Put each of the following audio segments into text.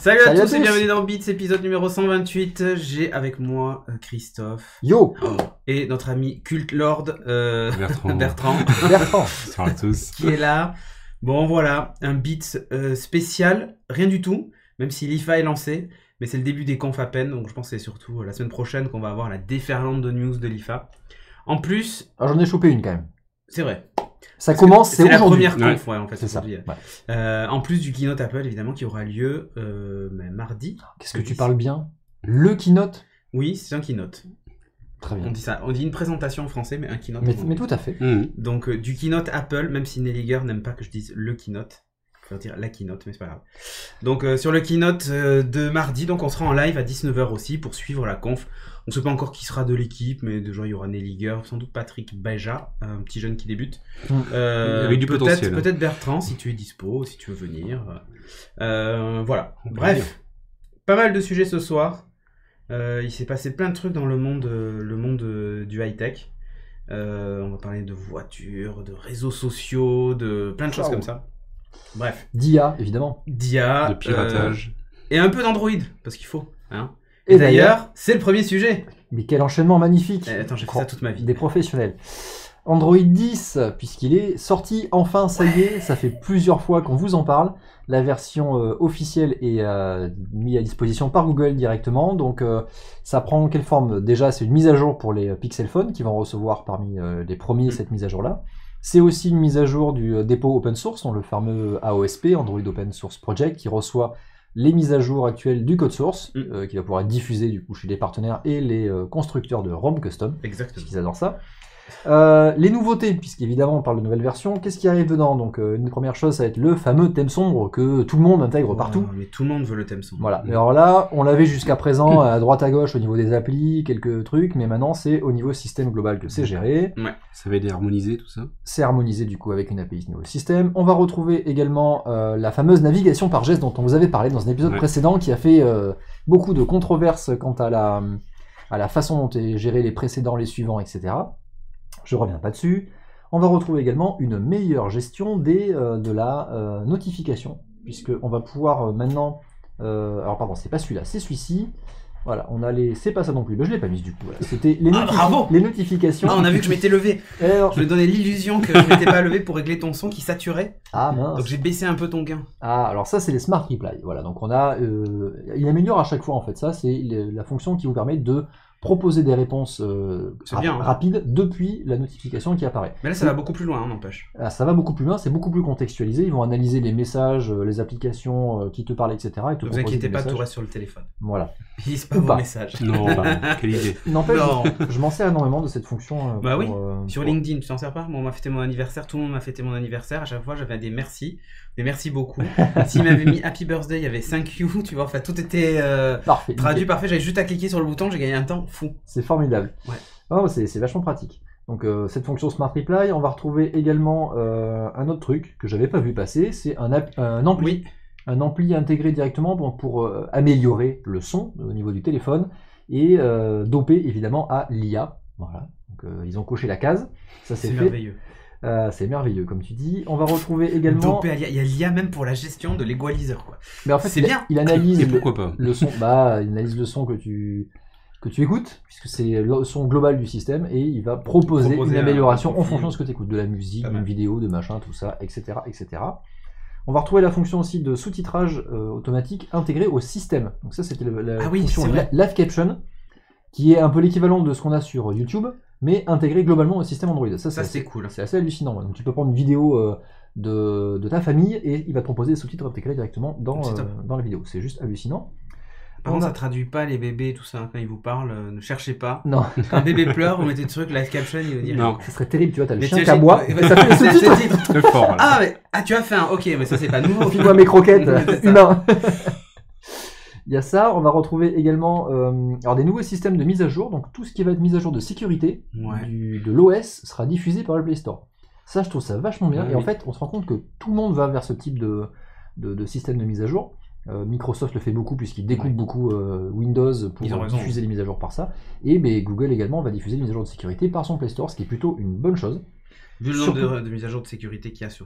Salut à tous et tous. bienvenue dans Beats, épisode numéro 128. J'ai avec moi Christophe Yo et notre ami Cult Lord Bertrand. Bertrand Bonsoir à tous. qui est là. Bon voilà, un Beats spécial, rien du tout, même si l'IFA est lancé, mais c'est le début des confs à peine, donc je pense que c'est surtout la semaine prochaine qu'on va avoir la déferlante de news de l'IFA. En plus, Alors j'en ai chopé une quand même. c'est vrai. Ça Parce commence, que c'est la aujourd'hui. première conf, ouais, en fait, C'est ça. aujourd'hui. Ouais. En plus du keynote Apple, évidemment, qui aura lieu mardi. Qu'est-ce que tu parles bien? Le keynote? Oui, c'est un keynote. Très On bien. dit ça, on dit une présentation en français, mais un keynote en Mais anglais. tout à fait. Donc du keynote Apple, même si Nelliger n'aime pas que je dise le keynote, il faut dire la keynote, mais c'est pas grave. Donc sur le keynote de mardi, donc on sera en live à 19h aussi pour suivre la conf. On sait pas encore qui sera de l'équipe, mais déjà il y aura Nelliger, sans doute Patrick Beja, un petit jeune qui débute. Avec du potentiel. Peut-être Bertrand, si tu es dispo, si tu veux venir. Voilà. On peut Bref, venir. pas mal de sujets ce soir. Il s'est passé plein de trucs dans le monde du high-tech. On va parler de voitures, de réseaux sociaux, de plein de choses Wow. comme ça. Bref, d'IA, évidemment. d'IA. De piratage. Et un peu d'Android, parce qu'il faut. Hein. Et Et d'ailleurs, c'est le premier sujet. Mais quel enchaînement magnifique. Attends, j'ai fait ça toute ma vie. Des professionnels. Android 10, puisqu'il est sorti enfin, ça y est, ça fait plusieurs fois qu'on vous en parle. La version officielle est mise à disposition par Google directement. Donc ça prend quelle forme? Déjà, c'est une mise à jour pour les Pixel Phone qui vont recevoir parmi les premiers cette mise à jour-là. C'est aussi une mise à jour du dépôt open source, donc le fameux AOSP, Android Open Source Project, qui reçoit les mises à jour actuelles du code source, qui va pouvoir être diffusé du coup chez les partenaires et les constructeurs de ROM custom, Exactement. parce qu'ils adorent ça. Les nouveautés, puisqu'évidemment on parle de nouvelles versions, qu'est-ce qui arrive dedans? Donc une des premières choses, ça va être le fameux thème sombre que tout le monde intègre partout. Mais tout le monde veut le thème sombre. Voilà. Alors là, on l'avait jusqu'à présent à droite à gauche au niveau des applis, quelques trucs, mais maintenant c'est au niveau système global que c'est géré. Ça va aider à harmoniser tout ça. C'est harmonisé du coup avec une API niveau système. On va retrouver également la fameuse navigation par geste dont on vous avait parlé dans un épisode précédent qui a fait beaucoup de controverses quant à la façon dont est géré les précédents, les suivants, etc. Je reviens pas dessus. On va retrouver également une meilleure gestion de la notification, puisqu'on va pouvoir maintenant... alors pardon, c'est pas celui-là, c'est celui-ci. Voilà, on a les... C'est pas ça non plus, mais je l'ai pas mis du coup. Voilà. C'était les, bravo les notifications. Ah, on a vu que je m'étais levé. Alors... Je me donnais l'illusion que je m'étais pas levé pour régler ton son qui saturait. Ah mince. Donc j'ai baissé un peu ton gain. Ah, alors ça c'est les Smart Reply. Voilà, donc on a... il améliore à chaque fois en fait. Ça c'est la fonction qui vous permet de proposer des réponses rapides depuis la notification qui apparaît. Mais là ça va beaucoup plus loin, hein, n'empêche. Ah, ça va beaucoup plus loin, c'est beaucoup plus contextualisé. Ils vont analyser les messages, les applications qui te parlent, etc. Et te Ne vous proposer inquiétez des pas, messages. tout reste sur le téléphone. Voilà. Ils lisent pas Ou vos pas. messages. Non, quelle idée. N'empêche, Non. je m'en sers énormément de cette fonction. Bah oui, sur pour- LinkedIn, tu t'en sers pas? Bon, on m'a fêté mon anniversaire, tout le monde m'a fêté mon anniversaire, à chaque fois j'avais des merci beaucoup. S'il m'avait mis Happy Birthday, il y avait thank you, tu vois, enfin tout était Parfait. traduit parfait, j'avais juste à cliquer sur le bouton, j'ai gagné un temps fou. C'est formidable. Ouais. Oh, c'est vachement pratique. Donc cette fonction Smart Reply, on va retrouver également un autre truc que j'avais pas vu passer, c'est un ampli. Oui. Un ampli intégré directement pour améliorer le son au niveau du téléphone et dopé évidemment à l'IA. Voilà. Donc ils ont coché la case. Ça C'est c'est fait. merveilleux. C'est merveilleux comme tu dis. On va retrouver également. Dopé à l'IA. Il y a l'IA même pour la gestion de l'equalizer, quoi. Mais en fait, C'est bien. il analyse Et pourquoi pas? le son. Il analyse le son que tu écoutes, puisque c'est le son global du système, et il va proposer une amélioration en fonction de ce que tu écoutes, de la musique, Pas d'une mal. vidéo, de machin, tout ça, etc., etc. On va retrouver la fonction aussi de sous-titrage automatique intégrée au système. Donc ça, c'était la Ah oui, fonction c'est vrai. Live Caption, qui est un peu l'équivalent de ce qu'on a sur YouTube, mais intégré globalement au système Android. Ça c'est cool. C'est assez hallucinant. Ouais. Donc tu peux prendre une vidéo de ta famille et il va te proposer des sous-titres intégrés directement C'est top. dans la vidéo. C'est juste hallucinant. Par contre, ça traduit pas les bébés, tout ça, quand ils vous parlent, ne cherchez pas. Non, Quand un bébé pleure, vous mettez le truc, live caption, il va dire. Non, ce serait terrible, tu vois, t'as le Mais chien tu qui as- aboie, Ouais, ça fait les c'est sous-titres. le titre. très fort là. Tu as fait un. Ok, mais ça c'est pas nouveau. File-moi mes croquettes, C'est ça. humain. Il y a ça, on va retrouver également alors des nouveaux systèmes de mise à jour, donc tout ce qui va être mise à jour de sécurité Ouais. de l'OS sera diffusé par le Play Store. Ça, je trouve ça vachement bien, Ouais, et en oui. fait, on se rend compte que tout le monde va vers ce type de système de mise à jour. Microsoft le fait beaucoup puisqu'il découpe beaucoup Windows pour Ils ont raison. diffuser les mises à jour par ça. Et Google également va diffuser les mises à jour de sécurité par son Play Store, ce qui est plutôt une bonne chose. Vu le nombre Surtout- de mises à jour de sécurité qu'il y a sur...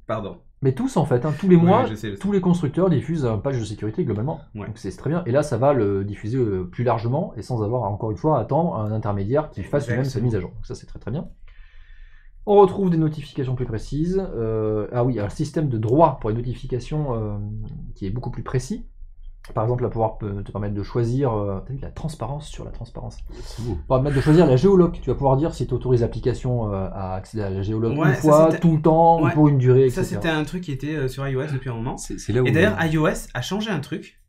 Pardon. Mais tous en fait, hein, tous les mois, Ouais, je sais. tous les constructeurs diffusent un patch de sécurité globalement. Ouais. Donc c'est très bien. Et là, ça va le diffuser plus largement et sans avoir encore une fois à attendre un intermédiaire qui fasse lui-même sa Exactement. mise à jour. Donc ça, c'est très très bien. On retrouve des notifications plus précises. Ah oui, un système de droit pour les notifications qui est beaucoup plus précis. Par exemple, là, pouvoir te permettre de choisir t'as vu, la transparence sur la transparence. C'est beau. Permettre de choisir la géoloc. Tu vas pouvoir dire si tu autorises l'application à accéder à la géoloc Ouais, une ça, fois, c'était- tout le temps, ou Ouais. pour une durée, Ça, etc. c'était un truc qui était sur iOS depuis un moment. C'est là où. Et d'ailleurs, iOS a changé un truc,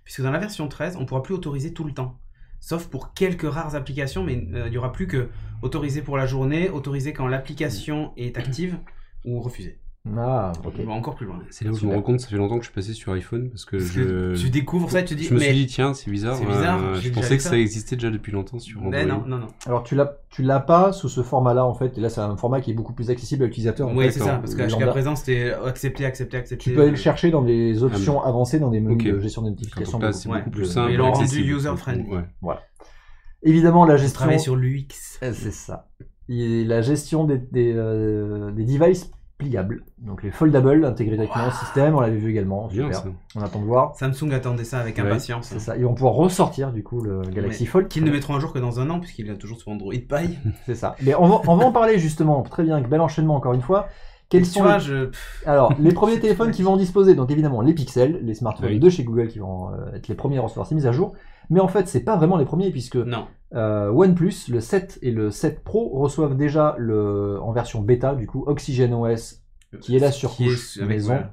puisque dans la version 13, on ne pourra plus autoriser tout le temps. Sauf pour quelques rares applications, mais il n'y aura plus que autoriser pour la journée, autoriser quand l'application est active, ou refuser. Ah, ok. On va encore plus loin. C'est là où je me Super. rends compte, ça fait longtemps que je suis passé sur iPhone parce que Parce que tu découvres ça et tu te dis, je me suis mais... dit tiens c'est bizarre. C'est bizarre, j'ai je déjà pensais vu que ça. ça existait déjà depuis longtemps sur Android. Mais non, non, non. Alors tu l'as pas sous ce format-là en fait, et là c'est un format qui est beaucoup plus accessible à l'utilisateur. en Oui, fait, c'est ça, parce qu'à lambda. présent, c'était accepter. Tu peux aller le chercher dans des options avancées dans des menus Ok. de gestion des notifications. Donc là, beaucoup c'est plus- beaucoup plus Ouais. simple. Ils l'ont rendu accessible. user-friendly. Ouais. Évidemment, la Je gestion. travaille sur l'UX. C'est ça. Et la gestion des devices pliables. Donc les foldables intégrés directement au système, on l'avait vu également. Bien Super. ça. On attend de voir. Samsung attendait ça avec Ouais, impatience. C'est ça. Ils vont pouvoir ressortir du coup le Galaxy Mais Fold. Qu'ils ne mettront un jour que dans un an, puisqu'il est toujours sur Android Pie. C'est ça. Mais on va en parler justement. Très bien, bel enchaînement encore une fois. Quels Tu sont vois, les... Alors, les premiers téléphones qui vont en disposer, donc évidemment les Pixel, les smartphones Oui. de chez Google qui vont être les premiers à recevoir ces mises à jour. Mais en fait, c'est pas vraiment les premiers puisque Non. OnePlus, le 7 et le 7 Pro reçoivent déjà en version bêta, du coup, Oxygen OS qui est la surcouche Qui est avec, maison voilà.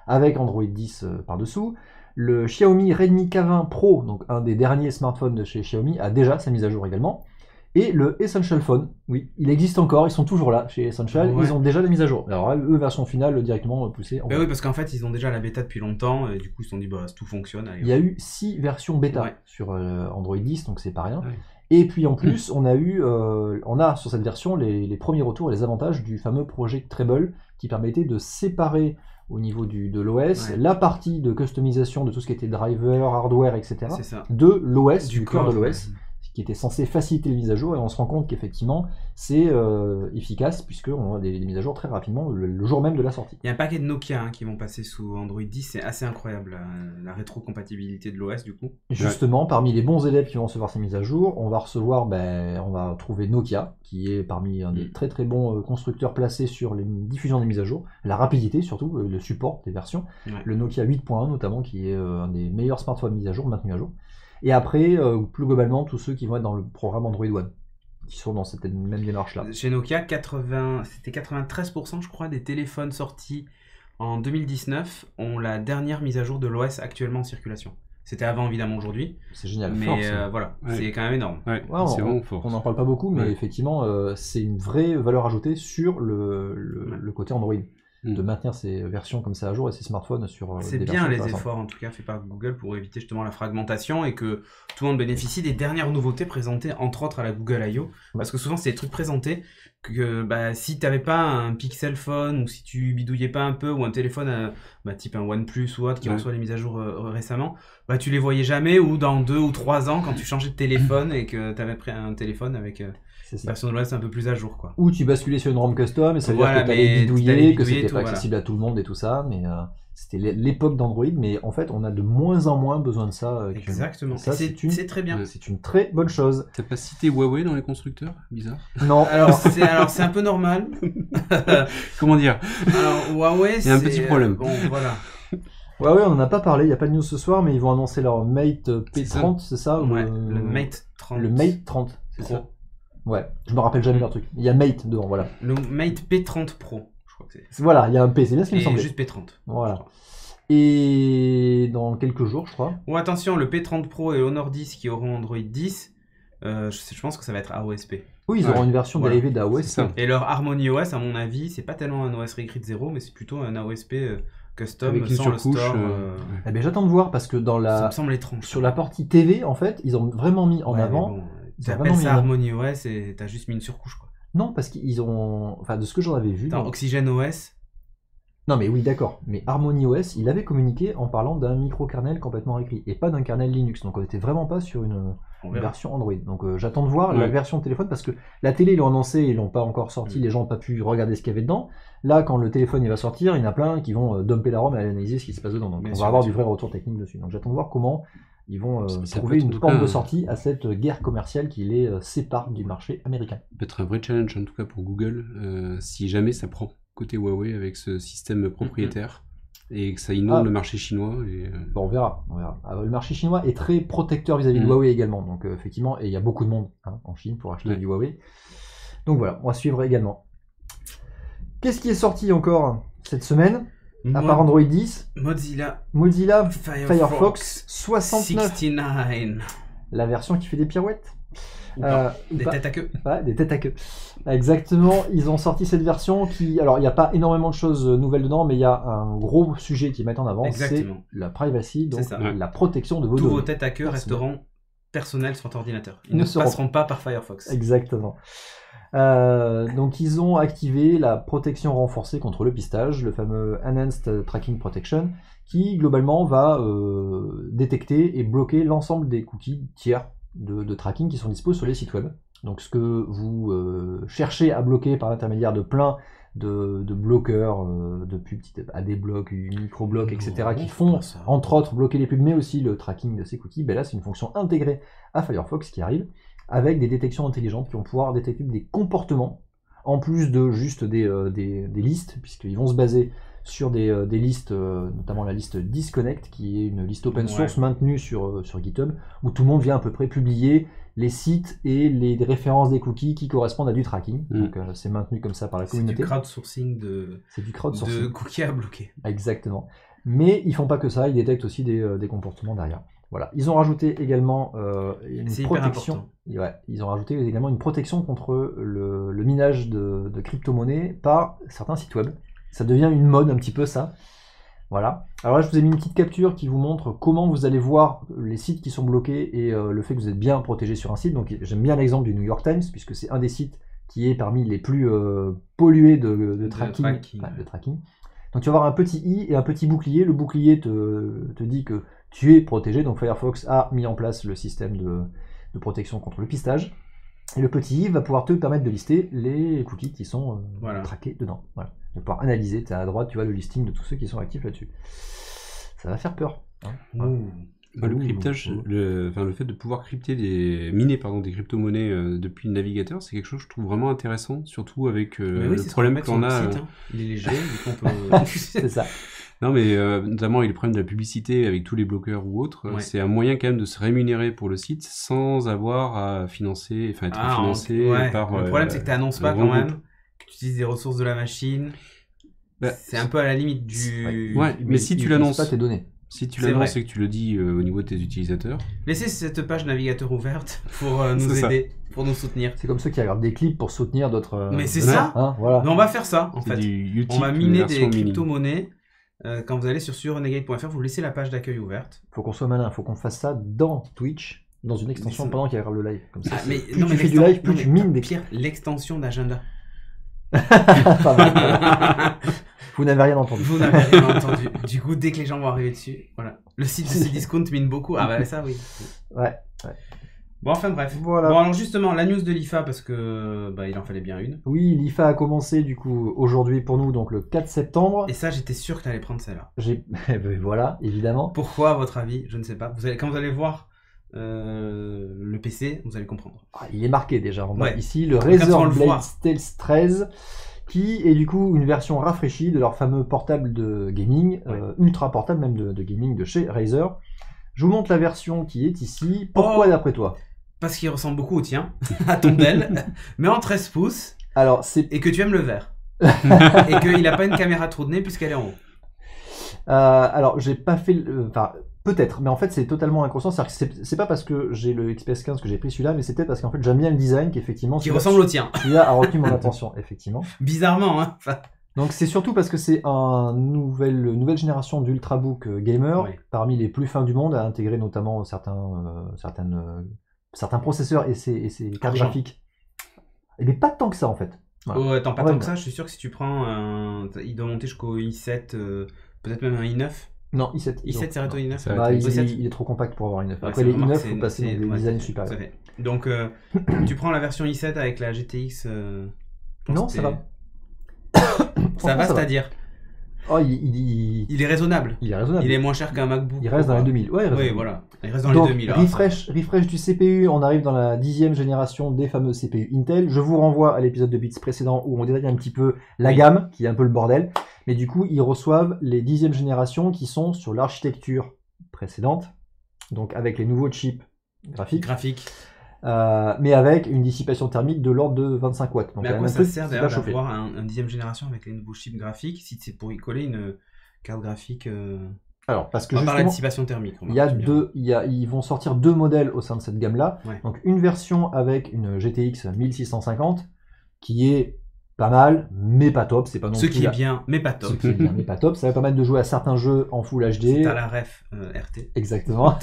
avec Android 10 par-dessous. Le Xiaomi Redmi K20 Pro, donc un des derniers smartphones de chez Xiaomi, a déjà sa mise à jour également. Et le Essential Phone, oui, il existe encore, ils sont toujours là chez Essential, Ouais. ils ont déjà la mise à jour. Alors eux, version finale directement poussée en Bah bas. oui, parce qu'en fait, ils ont déjà la bêta depuis longtemps, et du coup, ils se sont dit, bah, tout fonctionne. Allez, Il y a eu 6 versions bêta Ouais. sur Android 10, donc c'est pas rien. Ouais. Et puis en plus, on a sur cette version les premiers retours et les avantages du fameux projet Treble qui permettait de séparer au niveau de l'OS Ouais. la partie de customisation de tout ce qui était driver, hardware, etc. c'est ça. de l'OS, du cœur de corps, l'OS, qui était censé faciliter les mises à jour, et on se rend compte qu'effectivement c'est efficace puisqu'on a des mises à jour très rapidement le jour même de la sortie. Il y a un paquet de Nokia qui vont passer sous Android 10, c'est assez incroyable, la rétrocompatibilité de l'OS, du coup. Justement, parmi les bons élèves qui vont recevoir ces mises à jour, on va trouver Nokia, qui est parmi un des très très bons constructeurs placés sur les diffusions des mises à jour, la rapidité surtout, le support des versions, Ouais. le Nokia 8.1 notamment, qui est un des meilleurs smartphones mis à jour, maintenus à jour. Et après, plus globalement, tous ceux qui vont être dans le programme Android One, qui sont dans cette même démarche-là. Chez Nokia, c'était 93% je crois des téléphones sortis en 2019 ont la dernière mise à jour de l'OS actuellement en circulation. C'était avant évidemment aujourd'hui, C'est génial. mais Fort, ça. voilà, Ouais. c'est quand même énorme. Ouais, Ouais, c'est vraiment fort. On n'en parle pas beaucoup, mais Ouais. effectivement, c'est une vraie valeur ajoutée sur le côté Android, de maintenir ces versions comme ça à jour et ces smartphones sur C'est des bien versions les intéressantes. efforts en tout cas faits par Google pour éviter justement la fragmentation et que tout le monde bénéficie des dernières nouveautés présentées entre autres à la Google I.O. Parce que souvent c'est des trucs présentés que bah, si t'avais pas un Pixel Phone ou si tu bidouillais pas un peu ou un téléphone type un OnePlus ou autre qui reçoit les mises à jour récemment, bah tu les voyais jamais ou dans 2 ou 3 ans quand tu changeais de téléphone et que t'avais pris un téléphone avec C'est une ça. version de l'OS un peu plus à jour quoi. Ou tu basculais sur une ROM custom et ça veut Voilà, dire que tu allais mais bidouiller, t'allais que bidouiller c'était tout, pas voilà. accessible à tout le monde et tout ça, mais c'était l'époque d'Android, mais en fait on a de moins en moins besoin de ça. actuellement. Exactement. Ça, Et c'est très bien. C'est une très bonne chose. T'as pas cité Huawei dans les constructeurs? Bizarre. Non, Alors c'est un peu normal. Comment dire? Alors Huawei, Il y a un petit problème. Bon voilà. ouais, on en a pas parlé, il n'y a pas de news ce soir, mais ils vont annoncer leur Mate P30, c'est ça ou Ouais, le Mate 30. Le Mate 30, c'est Pro. ça. Ouais, je me rappelle jamais leur truc. Il y a Mate dedans, voilà. Le Mate P30 Pro, je crois que c'est. Voilà, il y a un P, c'est bien ce qui me Et semblait. juste P30. Voilà. je crois. Et dans quelques jours, je crois. Bon, attention, le P30 Pro et Honor 10 qui auront Android 10, je pense que ça va être AOSP. Oui, ils Ouais, auront une version voilà. dérivée d'AOS. C'est ça. Et leur Harmony OS, à mon avis, c'est pas tellement un OS Recruit 0, mais c'est plutôt un AOSP custom Avec une sans le surcouche. store. Eh ben, j'attends de voir parce que dans Ça la me semble étrange. sur la partie TV, en fait, ils ont vraiment mis en Ouais, avant. mais bon, ils tu ont appelles vraiment mis ça en avant. Harmony OS et t'as juste mis une surcouche quoi. Non, parce qu'ils ont, enfin, de ce que j'en avais vu. Attends, dans- Oxygen OS, Non mais oui d'accord, mais Harmony OS, il avait communiqué en parlant d'un micro-kernel complètement écrit, et pas d'un kernel Linux, donc on était vraiment pas sur une On verra. version Android. Donc j'attends de voir la Ouais. version téléphone, parce que la télé, ils l'ont annoncé, ils l'ont pas encore sorti, les gens n'ont pas pu regarder ce qu'il y avait dedans. Là, quand le téléphone il va sortir, il y en a plein qui vont dumper la ROM et analyser ce qui se passe dedans, donc Bien on sûr, va avoir bien du vrai retour technique dessus. Donc j'attends de voir comment ils vont Ça trouver peut être une en tout porte cas de un- sortie à cette guerre commerciale qui les sépare du marché américain. Ça peut être un vrai challenge en tout cas pour Google si jamais ça prend côté Huawei avec ce système propriétaire et que ça inonde Ah. le marché chinois. Et, Bon, on verra. On verra. Le marché chinois est très protecteur vis-à-vis de Mm. Huawei également. Donc, effectivement, et il y a beaucoup de monde en Chine pour acheter Ouais. du Huawei. Donc voilà, on va suivre également. Qu'est-ce qui est sorti encore cette semaine, à part Android 10? Mozilla Mozilla Firefox Firefox 69, 69. la version qui fait des pirouettes. Ou pas. Ou Des pas. têtes à queue. Ouais, des têtes à queue. Exactement, ils ont sorti cette version qui... Alors, il n'y a pas énormément de choses nouvelles dedans, mais il y a un gros sujet qui met en avant, c'est Exactement. la privacy, donc C'est ça. la protection de vos Tous données. vos têtes à queue Merci. resteront personnels sur votre ordinateur. Ils Ils ne ne seront passeront pas par Firefox. Exactement. Donc ils ont activé la protection renforcée contre le pistage, le fameux Enhanced Tracking Protection, qui globalement va détecter et bloquer l'ensemble des cookies tiers de tracking qui sont disposés sur les sites web. Donc ce que vous cherchez à bloquer par l'intermédiaire de plein de bloqueurs, de pubs, AdBlock, microblock, etc., Non, qui c'est font pas ça. entre autres bloquer les pubs, mais aussi le tracking de ces cookies. Ben là, c'est une fonction intégrée à Firefox qui arrive, avec des détections intelligentes qui vont pouvoir détecter des comportements, en plus de juste des listes, puisqu'ils vont se baser sur des listes, notamment la liste Disconnect, qui est une liste open source maintenue sur GitHub, où tout le monde vient à peu près publier les sites et les références des cookies qui correspondent à du tracking. Mm. Donc c'est maintenu comme ça par la C'est du communauté. crowdsourcing C'est du de crowdsourcing. cookies à bloquer. Exactement. Mais ils font pas que ça, ils détectent aussi des comportements derrière. Voilà. Ils ont rajouté également une C'est hyper protection. important. Ouais, ils ont rajouté également une protection contre le minage de crypto-monnaies par certains sites web. Ça devient une mode un petit peu ça. Voilà. Alors là, je vous ai mis une petite capture qui vous montre comment vous allez voir les sites qui sont bloqués et le fait que vous êtes bien protégé sur un site. Donc j'aime bien l'exemple du New York Times, puisque c'est un des sites qui est parmi les plus pollués de tracking. tracking, De tracking. Donc tu vas avoir un petit i et un petit bouclier. Le bouclier te dit que tu es protégé. Donc Firefox a mis en place le système de protection contre le pistage. Et le petit i va pouvoir te permettre de lister les cookies qui sont Voilà. traqués dedans. Voilà. Tu vas pouvoir analyser, tu as à droite, tu vois le listing de tous ceux qui sont actifs là-dessus. Ça va faire peur. Hein. Ouh. Bah, le Ouh, cryptage, ouh. le fait de pouvoir miner des crypto-monnaies depuis le navigateur, c'est quelque chose que je trouve vraiment intéressant, surtout avec Mais oui, le c'est ce problème qu'on peut qu'on mettre a. sur le site, hein. Il est léger, du coup on peut... C'est ça. Non, mais notamment avec le problème de la publicité avec tous les bloqueurs ou autres, Ouais. c'est un moyen quand même de se rémunérer pour le site sans avoir à financer, enfin être financé ouais. par. Le problème c'est que tu n'annonces pas un quand grand même groupe. que tu utilises des ressources de la machine. Bah, C'est un peu à la limite du... Ouais, mais si ils tu utilisent l'annonces, pas tes données. si tu C'est l'annonces vrai. et que tu le dis au niveau de tes utilisateurs, Laissez cette page navigateur ouverte pour nous C'est ça. aider, pour nous soutenir. C'est comme ceux qui regardent des clips pour soutenir d'autres. Mais c'est ouais. ça. Hein, voilà. Mais on va faire ça en c'est fait. du Utip On va miner version des mini. crypto-monnaies. Quand vous allez sur renegade.fr, vous laissez la page d'accueil ouverte. Faut qu'on soit malin, faut qu'on fasse ça dans Twitch, dans une extension Mais ça- pendant qu'il y a le live. Comme ça, Ah, mais plus non, tu mais fais du live, plus non, tu mais mines des Pierre, l'extension d'agenda. Pas mal. Vous n'avez rien entendu. Vous n'avez rien entendu. Du coup, dès que les gens vont arriver dessus, voilà. Le site de Cdiscount mine beaucoup. Ah bah ça, oui. Ouais. Bon, enfin bref. Voilà. Bon, alors justement, la news de l'IFA, parce que bah, il en fallait bien une. Oui, l'IFA a commencé du coup aujourd'hui pour nous, donc le 4 septembre. Et ça, j'étais sûr que tu allais prendre celle-là. Voilà, évidemment. Pourquoi, à votre avis? Je ne sais pas. Quand vous allez voir le PC, vous allez comprendre. Ah, il est marqué déjà en bas Ouais. ici, le Comme ça, on Razer le voit. Blade Stealth 13, qui est du coup une version rafraîchie de leur fameux portable de gaming, ultra portable même de gaming de chez Razer. Je vous montre la version qui est ici. Pourquoi Oh. d'après toi? Parce qu'il ressemble beaucoup au tien, à ton Dell, mais en 13 pouces, Alors c'est et que tu aimes le vert. Et qu'il n'a pas une caméra trop de nez puisqu'elle est en haut. alors j'ai pas fait enfin peut-être, mais en fait c'est totalement inconscient. C'est-à-dire que c'est pas parce que j'ai le XPS 15 que j'ai pris celui-là, mais c'est peut-être parce qu'en fait j'aime bien le design qu'effectivement Qui ressemble au tien. celui-là a retenu mon attention effectivement. Bizarrement, hein. Enfin, Donc c'est surtout parce que c'est une nouvelle génération d'ultrabook gamer, Ouais. parmi les plus fins du monde, à intégrer notamment certains processeurs et ses cartes Argent. graphiques. Et bien pas tant que ça en fait. Voilà. Oh, attends, pas En fait, tant que ça, je suis sûr que si tu prends il doit monter jusqu'au i7, peut-être même un i9. Non, i7. i7 s'arrête au i9. Ça Bah, arrête au il est trop compact pour avoir i9. Ouais, Après c'est les remarque, i9, c'est- faut passer c'est- dans des ouais, designs tout supérieurs. à fait. Donc, tu prends la version i7 avec la GTX. Je pense Non, que ça va. Ça Franchement, va, ça va. c'est-à-dire Oh, il est raisonnable. il est raisonnable. Il est moins cher qu'un MacBook. Il reste dans Pro, les quoi. 2000. Ouais, il reste Oui, dans les voilà. Il reste dans Donc, les 2000. refresh du CPU, on arrive dans la 10e génération des fameux CPU Intel. Je vous renvoie à l'épisode de Bits précédent où on détaille un petit peu la gamme, qui est un peu le bordel. Mais du coup, ils reçoivent les 10e générations qui sont sur l'architecture précédente, donc avec les nouveaux chips graphiques, mais avec une dissipation thermique de l'ordre de 25 watts. Donc, Mais il y à a quoi un ça truc sert qui va d'ailleurs chauffer. d'avoir un 10e génération avec les nouveaux chips graphiques si c'est pour y coller une carte graphique Alors, parce que On va parler de justement, dissipation thermique. il y a ils vont sortir deux modèles au sein de cette gamme-là. Ouais. Donc une version avec une GTX 1650 qui est pas mal, mais pas top. C'est pas non Ce plus qui est bien, mais pas top. Ce qui est bien, mais pas top. Ça va permettre de jouer à certains jeux en Full HD. C'est à la ref RT. Exactement.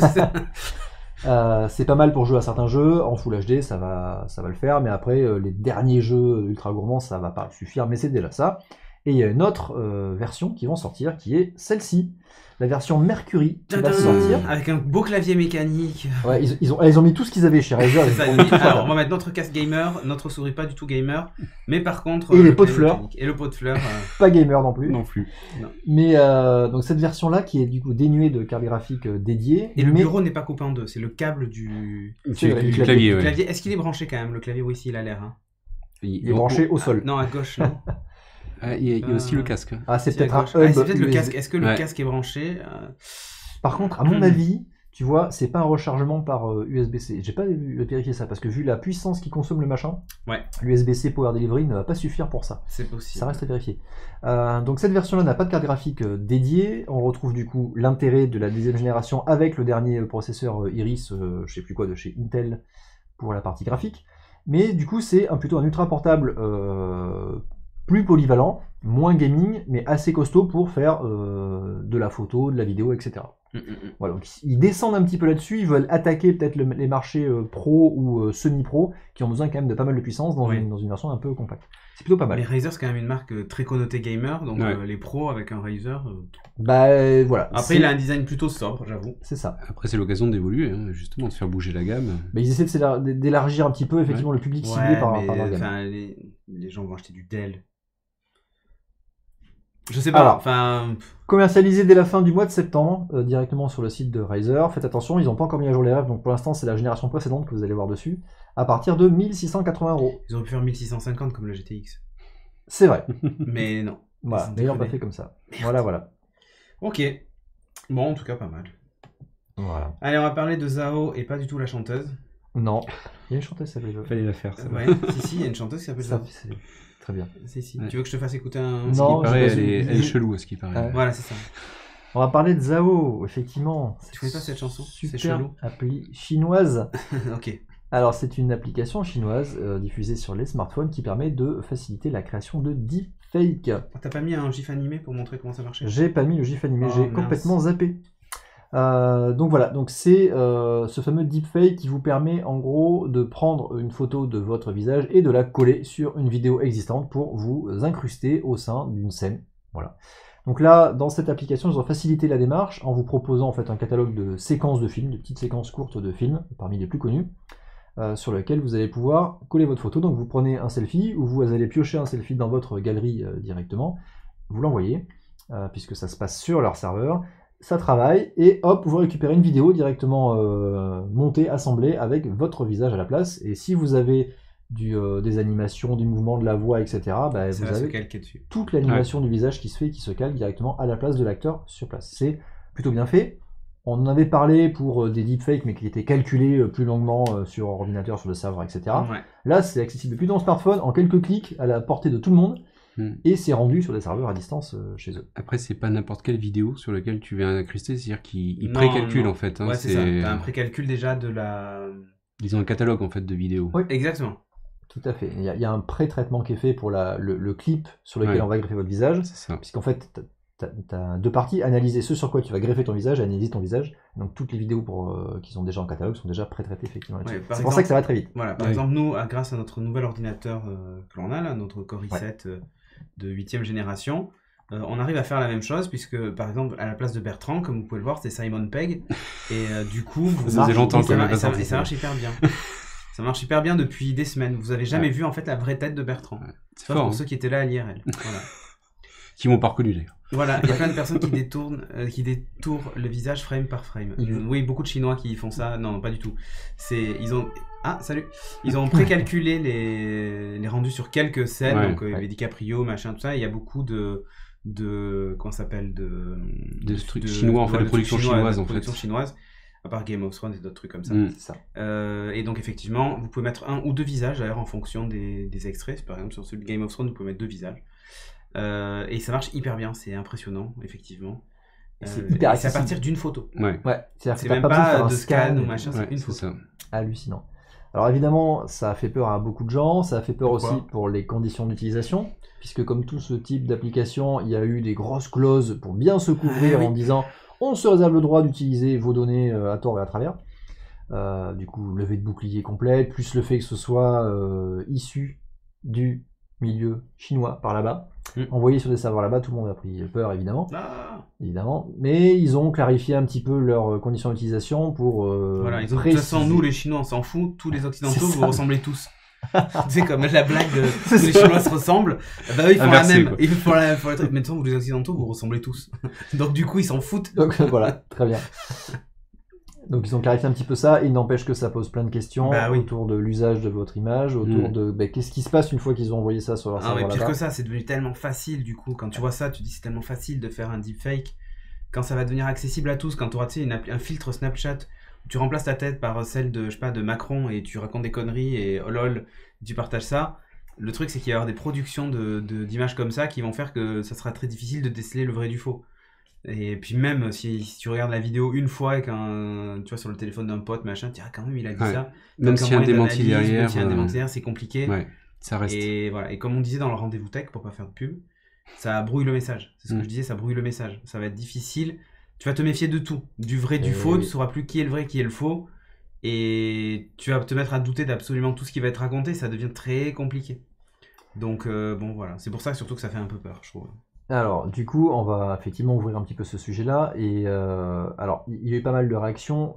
C'est pas mal pour jouer à certains jeux en Full HD, ça va le faire. Mais après, les derniers jeux ultra gourmands, ça va pas suffire. Mais c'est déjà ça. Et il y a une autre version qui va sortir, qui est celle-ci, la version Mercury, qui va sortir. Avec un beau clavier mécanique. Ouais, ils ont mis tout ce qu'ils avaient chez Razer. C'est ça, ils ont dit, alors on va mettre notre casque gamer, notre souris pas du tout gamer, mais par contre... Et les le pots de clavier fleurs. mécanique. Et le pot de fleurs. Pas gamer non plus. Non plus. Mais donc cette version-là, qui est du coup dénuée de carte graphique dédiée. Et le mais- bureau n'est pas coupé en deux, c'est le câble du C'est vrai, Du du clavier, ouais. clavier. Est-ce qu'il est branché quand même, le clavier? Oui, si, il a l'air. Hein. Il est branché au sol. Non, à gauche, non. Il y a aussi le casque. Ah, c'est Si, à peut-être un gauche. hub. C'est peut-être le USB. casque. Est-ce que le Ouais. casque est branché Par contre, à mon avis, tu vois, c'est pas un rechargement par USB-C. J'ai pas vérifié ça parce que vu la puissance qui consomme le machin, Ouais. l'USB-C Power Delivery ne va pas suffire pour ça. C'est possible. Ça reste à vérifier. Donc cette version-là n'a pas de carte graphique dédiée. On retrouve du coup l'intérêt de la deuxième génération avec le dernier processeur Iris, je sais plus quoi, de chez Intel pour la partie graphique. Mais du coup, c'est plutôt un ultra portable plus polyvalent, moins gaming, mais assez costaud pour faire de la photo, de la vidéo, etc. Voilà, donc ils descendent un petit peu là-dessus, ils veulent attaquer peut-être les marchés pro ou semi-pro qui ont besoin quand même de pas mal de puissance dans, Ouais. dans une version un peu compacte. C'est plutôt pas mal. Mais Razer, c'est quand même une marque très connotée gamer, donc Ouais. les pros avec un Razer. Bah voilà. Après, il a un design plutôt sobre, j'avoue. C'est ça. Après, c'est l'occasion d'évoluer, hein, justement, de faire bouger la gamme. Mais ils essaient d'élargir un petit peu effectivement le public ciblé Ouais, par mais, leur gamme. enfin, les gens vont acheter du Dell. Je sais pas, Alors, enfin... Commercialisé dès la fin du mois de septembre, directement sur le site de Razer. Faites attention, ils n'ont pas encore mis à jour les rêves, donc pour l'instant c'est la génération précédente que vous allez voir dessus, à partir de 1680 €. Ils auraient pu faire 1650 comme la GTX. C'est vrai. Mais non. Voilà, Ils ont mais ils l'ont pas déconné. fait comme ça. Voilà. Ok. Bon, en tout cas, pas mal. Voilà. Allez, on va parler de Zao et pas du tout la chanteuse. Non. Il y a une chanteuse qui s'appelle Fallait la faire, ça. Ouais, si, il y a une chanteuse qui s'appelle ça. Zao. C'est très bien. Si. Ouais. Tu veux que je te fasse écouter un... Non, Il paraît, je sais pas, elle est chelou, à ce qui paraît. Ouais. Voilà, c'est ça. On va parler de Zao, effectivement. Tu connais pas cette chanson? C'est Super chelou. appli chinoise. Ok. Alors, c'est une application chinoise diffusée sur les smartphones qui permet de faciliter la création de deepfakes. T'as pas mis un gif animé pour montrer comment ça marchait? J'ai pas mis le gif animé, Oh, j'ai mince. complètement zappé. Donc voilà, donc c'est ce fameux deepfake qui vous permet en gros de prendre une photo de votre visage et de la coller sur une vidéo existante pour vous incruster au sein d'une scène. Voilà. Donc là, dans cette application, ils ont facilité la démarche en vous proposant en fait un catalogue de séquences de films, de petites séquences courtes de films, parmi les plus connus, sur lesquelles vous allez pouvoir coller votre photo. Donc vous prenez un selfie ou vous allez piocher un selfie dans votre galerie directement, vous l'envoyez, puisque ça se passe sur leur serveur. Ça travaille, et hop, vous récupérez une vidéo directement montée, assemblée, avec votre visage à la place. Et si vous avez des animations, du mouvement de la voix, etc., bah, Ça vous va se avez calquer dessus. toute l'animation du visage qui se fait, qui se cale directement à la place de l'acteur sur place. C'est plutôt bien fait. On en avait parlé pour des deepfakes, mais qui étaient calculés plus longuement sur ordinateur, sur le serveur, etc. Ouais. Là, c'est accessible depuis ton smartphone, en quelques clics, à la portée de tout le monde. Et c'est rendu sur des serveurs à distance chez eux. Après, c'est pas n'importe quelle vidéo sur laquelle tu viens incruster, c'est-à-dire qu'ils Non, précalculent non. en fait. Hein, Ouais, c'est ça. T'as un précalcul déjà de la... Ils ont un catalogue en fait de vidéos. Oui. Exactement. Tout à fait. Il y a un pré-traitement qui est fait pour le clip sur lequel Ouais. on va greffer votre visage. C'est ça. Puisqu'en fait, t'as deux parties, analyser ce sur quoi tu vas greffer ton visage et analyser ton visage. Donc toutes les vidéos qui sont déjà en catalogue sont déjà pré-traitées effectivement là-dessus. Ouais, c'est pour ça que ça va très vite. Voilà, par exemple, nous, grâce à notre nouvel ordinateur que l'on a, là, notre Core i7 de 8e génération, on arrive à faire la même chose, puisque, par exemple, à la place de Bertrand, comme vous pouvez le voir, c'est Simon Pegg, et du coup, Ça faisait longtemps qu'on ça, n'avait pas ça, sorti et ça ça. marche hyper bien. Ça marche hyper bien depuis des semaines. Vous avez jamais vu, en fait, la vraie tête de Bertrand. C'est Sauf fort, pour hein. ceux qui étaient là à l'IRL. Voilà. Qui m'ont pas reconnu d'ailleurs. Voilà, il y a plein de personnes qui détournent le visage frame par frame. Oui, beaucoup de Chinois qui font ça. Non, pas du tout. Salut. Ils ont précalculé les rendus sur quelques scènes, Ouais, donc il y avait DiCaprio, machin, tout ça. Et il y a beaucoup de comment ça s'appelle Des trucs chinois, en fait, de production chinoise, en fait. production chinoise, à part Game of Thrones et d'autres trucs comme ça. C'est ça. Et donc effectivement, vous pouvez mettre un ou deux visages d'ailleurs en fonction des extraits. Par exemple, sur celui de Game of Thrones, vous pouvez mettre deux visages. Et ça marche hyper bien, c'est impressionnant, effectivement. C'est hyper c'est à accessible. partir d'une photo. Ouais. C'est-à-dire que C'est t'as même pas besoin de faire pas un de scan ou machin, Ouais, c'est une c'est photo. ça. Hallucinant. Alors évidemment, ça a fait peur à beaucoup de gens, ça a fait peur Pourquoi aussi pour les conditions d'utilisation, puisque comme tout ce type d'application, il y a eu des grosses clauses pour bien se couvrir oui. en disant on se réserve le droit d'utiliser vos données à tort et à travers. Du coup, levée de bouclier complète, plus le fait que ce soit issu du milieu chinois par là-bas. Envoyé sur des serveurs là-bas, tout le monde a pris peur évidemment. Mais ils ont clarifié un petit peu leurs conditions d'utilisation pour voilà, ils ont de toute façon, nous les Chinois on s'en fout, tous les occidentaux vous ressemblez tous. C'est comme la blague de tous les Chinois se ressemblent, bah eux ils font Inversé, la même, quoi. ils font la truc. Maintenant vous les occidentaux vous ressemblez tous. Donc du coup ils s'en foutent. Donc voilà, très bien. Donc ils ont clarifié un petit peu ça, il n'empêche que ça pose plein de questions autour de l'usage de votre image, autour de qu'est-ce qui se passe une fois qu'ils ont envoyé ça sur leur serveur pire là-bas. que ça, c'est devenu tellement facile du coup, quand tu vois ça, tu dis c'est tellement facile de faire un deepfake, quand ça va devenir accessible à tous, quand tu auras un filtre Snapchat, où tu remplaces ta tête par celle de, je sais pas, de Macron et tu racontes des conneries et oh lol, tu partages ça. Le truc c'est qu'il va y avoir des productions d'images comme ça qui vont faire que ça sera très difficile de déceler le vrai du faux. Et puis même si tu regardes la vidéo une fois et tu vois sur le téléphone d'un pote machin, tu dis quand même il a dit ça. Même s'il y a un démenti derrière, même s'il y a un démenti derrière, c'est compliqué. Ouais, ça reste. Et voilà. Et comme on disait dans le rendez-vous tech, pour pas faire de pub, ça brouille le message. C'est ce que je disais, ça brouille le message. Ça va être difficile. Tu vas te méfier de tout, du vrai, du faux. Tu sauras plus qui est le vrai, qui est le faux. Et tu vas te mettre à douter d'absolument tout ce qui va être raconté. Ça devient très compliqué. Donc bon voilà, c'est pour ça surtout que ça fait un peu peur, je trouve. Alors, du coup, on va effectivement ouvrir un petit peu ce sujet-là. Et alors, il y a eu pas mal de réactions,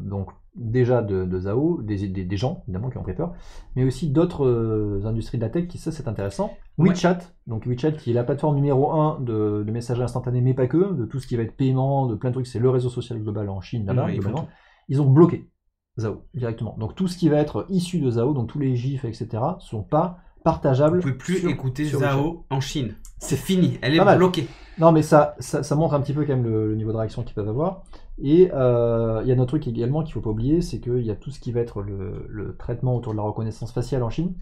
donc déjà de Zhao, des gens évidemment qui ont pris peur, mais aussi d'autres industries de la tech qui, ça c'est intéressant. WeChat, donc WeChat qui est la plateforme numéro 1 de messagerie instantanée, mais pas que, de tout ce qui va être paiement, de plein de trucs, c'est le réseau social global en Chine là-bas, globalement. Ils ont bloqué Zhao directement. Donc tout ce qui va être issu de Zhao, donc tous les gifs, etc., sont pas partageables. Vous pouvez plus écouter Zhao en Chine. C'est fini, elle est bloquée. Non, mais ça montre un petit peu quand même le niveau de réaction qu'ils peuvent avoir. Et il y a un autre truc également qu'il ne faut pas oublier, c'est qu'il y a tout ce qui va être le traitement autour de la reconnaissance faciale en Chine.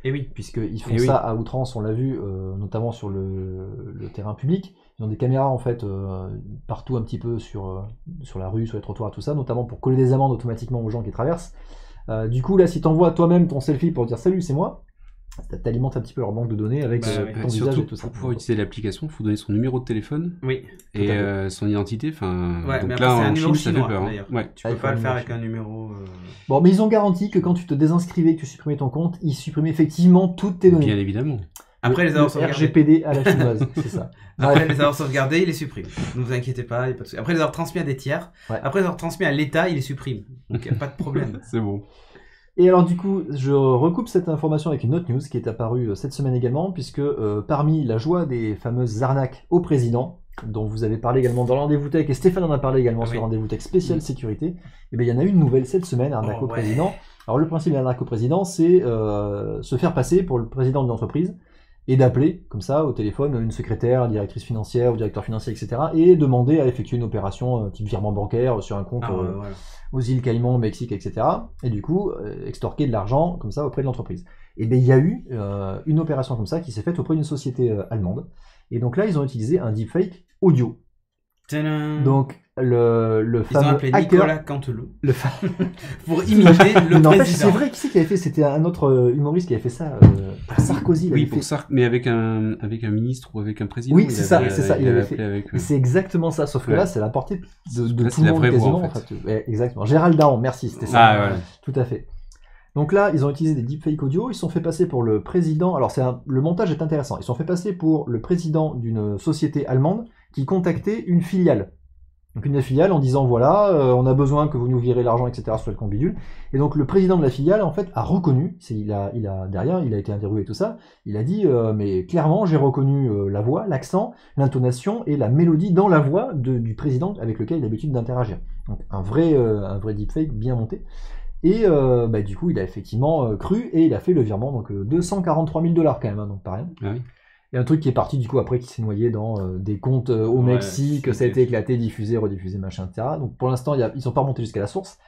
Et oui. Puisqu'ils font ça à outrance, on l'a vu, notamment sur le terrain public. Ils ont des caméras en fait partout un petit peu sur la rue, sur les trottoirs, tout ça, notamment pour coller des amendes automatiquement aux gens qui traversent. Du coup, là, si tu envoies toi-même ton selfie pour dire salut, c'est moi, t'alimentes un petit peu leur banque de données avec ton visage et tout ça. Pour pouvoir utiliser l'application, il faut donner son numéro de téléphone et son identité. Donc là, en Chine, ça fait chinois, peur. Tu peux pas le faire avec un numéro. Bon, mais ils ont garanti que quand tu te désinscrivais, que tu supprimais ton compte, ils supprimaient effectivement toutes tes données. Bien évidemment. Après les avoir sauvegardés. RGPD à la chinoise, c'est ça. Après les avoir sauvegardés, il les supprime. Ne vous inquiétez pas, il y a pas de souci. Après les avoir transmis à des tiers, après les avoir transmis à l'État, il les supprime. Donc il n'y a pas de problème. C'est bon. Et alors du coup, je recoupe cette information avec une autre news qui est apparue cette semaine également, puisque parmi la joie des fameuses arnaques au président, dont vous avez parlé également dans le rendez-vous tech, et Stéphane en a parlé également sur le rendez-vous tech spécial sécurité, et bien il y en a une nouvelle cette semaine, arnaque au président. Alors le principe de l'arnaque au président, c'est se faire passer pour le président d'une entreprise, et d'appeler comme ça au téléphone une secrétaire, directrice financière ou directeur financier, etc. et demander à effectuer une opération type virement bancaire sur un compte aux îles Caïmans, au Mexique, etc. Et du coup, extorquer de l'argent comme ça auprès de l'entreprise. Et bien il y a eu une opération comme ça qui s'est faite auprès d'une société allemande. Et donc là, ils ont utilisé un deepfake audio. Tadam. Donc le Ils ont fameux appelé hacker. Nicolas Canteloup Le fa- pour imiter le Non, en fait, président. c'est vrai, qui c'est qui avait fait? C'était un autre humoriste qui avait fait ça. Sarkozy, il Oui, avait pour fait. ça, mais avec un ministre ou avec un président. Oui, il c'est ça, avait- c'est ça, il avait avait appelé fait. avec, Et c'est exactement ça, sauf que Ouais. là, c'est la portée de Là, tout c'est le la monde vraie voix, quasiment. en En fait. fait. Ouais, exactement. Gérald Daron, merci, c'était ça. Ah, voilà. Tout à fait. Donc là, ils ont utilisé des deepfakes audio, ils se sont fait passer pour le président. Alors, le montage est intéressant. Ils se sont fait passer pour le président d'une société allemande qui contactait une filiale. Donc une filiale en disant voilà, on a besoin que vous nous virez l'argent, etc. sur le compte bidule. Et donc le président de la filiale en fait a reconnu, derrière, il a été interviewé et tout ça, il a dit mais clairement j'ai reconnu la voix, l'accent, l'intonation et la mélodie dans la voix du président avec lequel il a l'habitude d'interagir. Donc un vrai deepfake bien monté. Et du coup il a effectivement cru et il a fait le virement, donc 243 000 $ quand même, hein, donc pas rien. Ah oui. Et un truc qui est parti du coup après qui s'est noyé dans des comptes au Ouais, Mexique, ça a été éclaté, diffusé, rediffusé, machin, etc. Donc pour l'instant, ils sont pas remontés jusqu'à la source,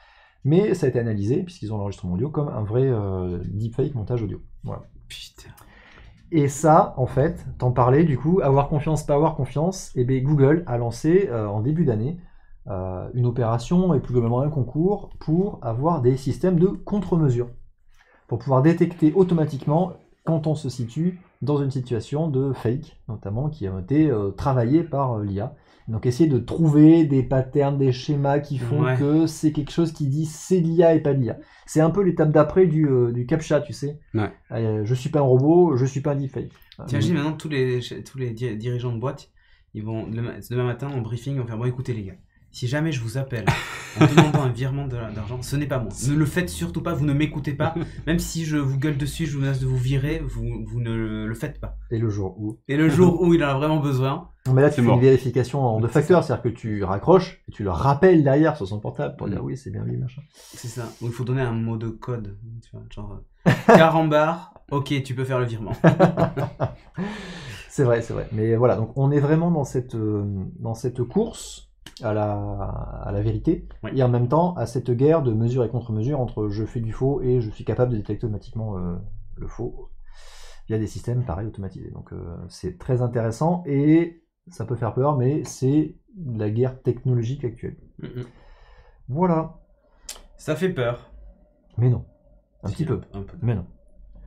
mais ça a été analysé, puisqu'ils ont l'enregistrement audio, comme un vrai deepfake montage audio. Voilà. Putain. Et ça, en fait, t'en parlais du coup, avoir confiance, pas avoir confiance, et bien Google a lancé en début d'année une opération et plus globalement un concours pour avoir des systèmes de contre-mesures, pour pouvoir détecter automatiquement quand on se situe dans une situation de fake, notamment, qui a été travaillée par l'IA. Donc essayer de trouver des patterns, des schémas qui font Ouais. que c'est quelque chose qui dit c'est de l'IA et pas de l'IA. C'est un peu l'étape d'après du CAPTCHA, tu sais. Ouais. Je suis pas un robot, je suis pas un deepfake. T'imagines maintenant tous les dirigeants de boîte, ils vont demain matin en briefing, ils vont faire bon écoutez les gars, si jamais je vous appelle en demandant un virement d'argent, ce n'est pas moi. Ne le faites surtout pas, vous ne m'écoutez pas. Même si je vous gueule dessus, je vous menace de vous virer, vous ne le faites pas. Et le jour où... Et le jour où il en a vraiment besoin, Non, mais là, tu C'est fais mort. une vérification en deux facteurs, c'est-à-dire que tu raccroches et tu le rappelles derrière sur son portable pour dire oui, c'est bien lui, machin. c'est ça. Où il faut donner un mot de code. Tu vois, genre carambar, ok, tu peux faire le virement. C'est vrai, c'est vrai. Mais voilà, donc on est vraiment dans cette course à la vérité, Oui. et en même temps à cette guerre de mesure et contre-mesure entre je fais du faux et je suis capable de détecter automatiquement le faux via des systèmes pareil automatisés. Donc c'est très intéressant et ça peut faire peur, mais c'est la guerre technologique actuelle. Voilà. Ça fait peur. Mais non. Un petit peu. Un peu. Mais non.